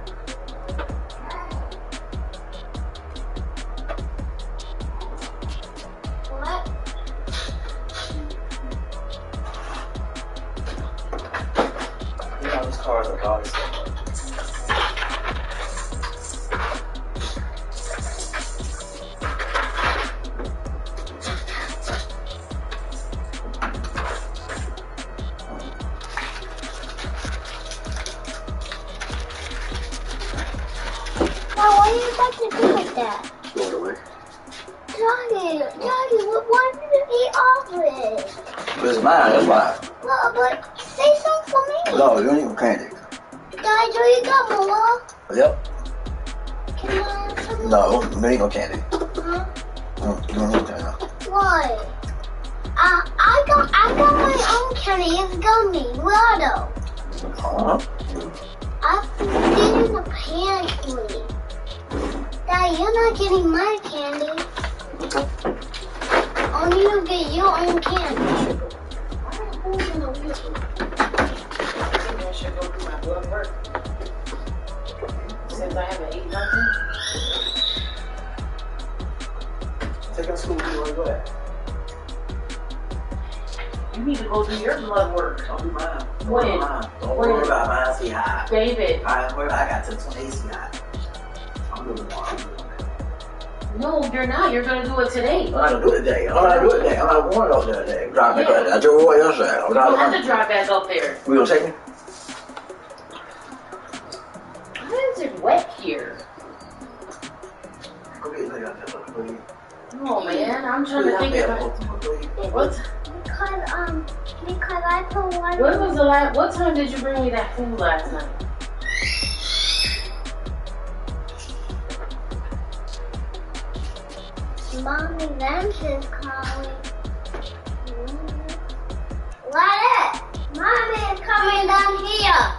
What? Put all these cars up. All this stuff up. Now, what are you about to do with that? Throw it away. Daddy, why did you eat all of it? It's mine. That's why. Well, but say something for me. No, you don't even candy. Daddy, do you got more? Yep. Can I have some No, more? there ain't no candy. Huh? You don't need that. Why? I got my own candy. It's gummy. Lotto. Uh-huh. I did in the pantry. Dad, you're not getting my candy. Only you get your own candy. Who's gonna win? I should go do my blood work. Since I haven't eaten nothing. Take it to school. Where you go at? You need to go do your blood work. Don't do mine. Don't When? worry about mine. Don't When? worry about mine. See high. David. I got to 20 AC high. I'm doing it tomorrow. No, you're not. You're going to do it today. I'm not gonna do it today. I'm not going up there today. Drive back up there. I drove away yesterday. I'm You don't have driving. to drive back up there. You gonna take me? Why is it wet here? Go get it later. Please. Oh, man. I'm trying to think about what Because I put one. When was the last? What time did you bring me that food last night? Mommy Vance is calling. What? Mommy is coming down here.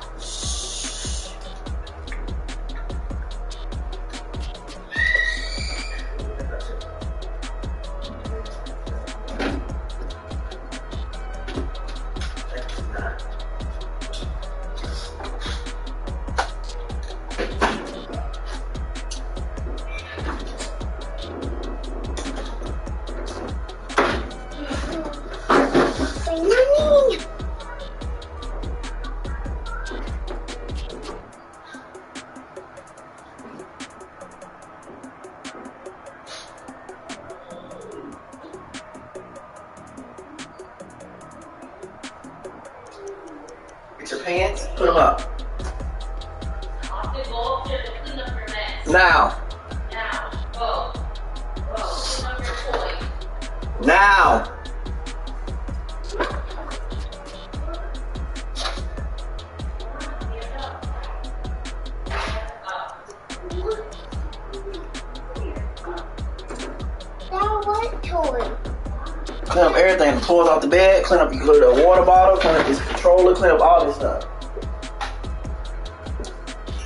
Say, Mommy. Get your pants. Put them up. I'll have to go up there to clean up your mess. Now. Now. Go. Go. Clean up your toys. Now. Now what toy? Clean up everything. The toys off the bed. Clean up the water bottle. Clean up this controller. Clean up all this stuff.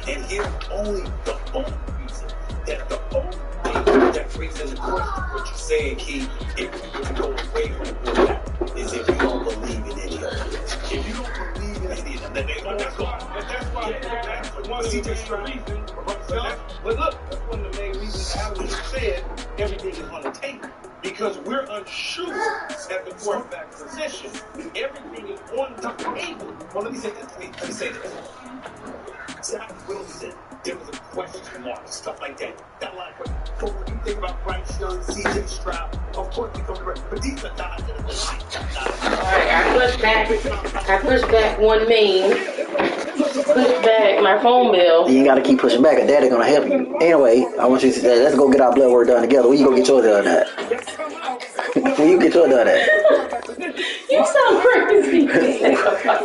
And here's only the only reason that the only thing that brings into question what you're saying, Keith, if you were to go away from the board, is if you don't believe in any of it. If you don't believe in any of them, then they don't go. That's one of the main reasons. But look, that's one of the main reasons Alan said everything is on the table. Because we're unsure at the quarterback position. Everything is on the table. Well, let me say this. Let me say this. Zach Wilson, there was a question mark, stuff like that. That line, but when you think about Bryce Young, CJ Stroud, of course they come to right. But these are not in the line. Alright, I pushed back one main. Pushed back. my phone bill. You ain't got to keep pushing back. A daddy gonna help you. Anyway, I want you to say, let's go get our blood work done together. Where you go get yours done at? Where you get yours done at? You sound crazy.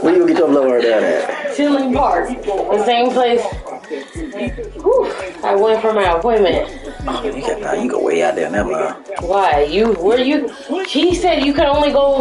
Where you go get your blood work done at? Chilling Park, the same place. Whew, I went for my appointment. Oh, you go way out there, never mind. Why? He said you could only go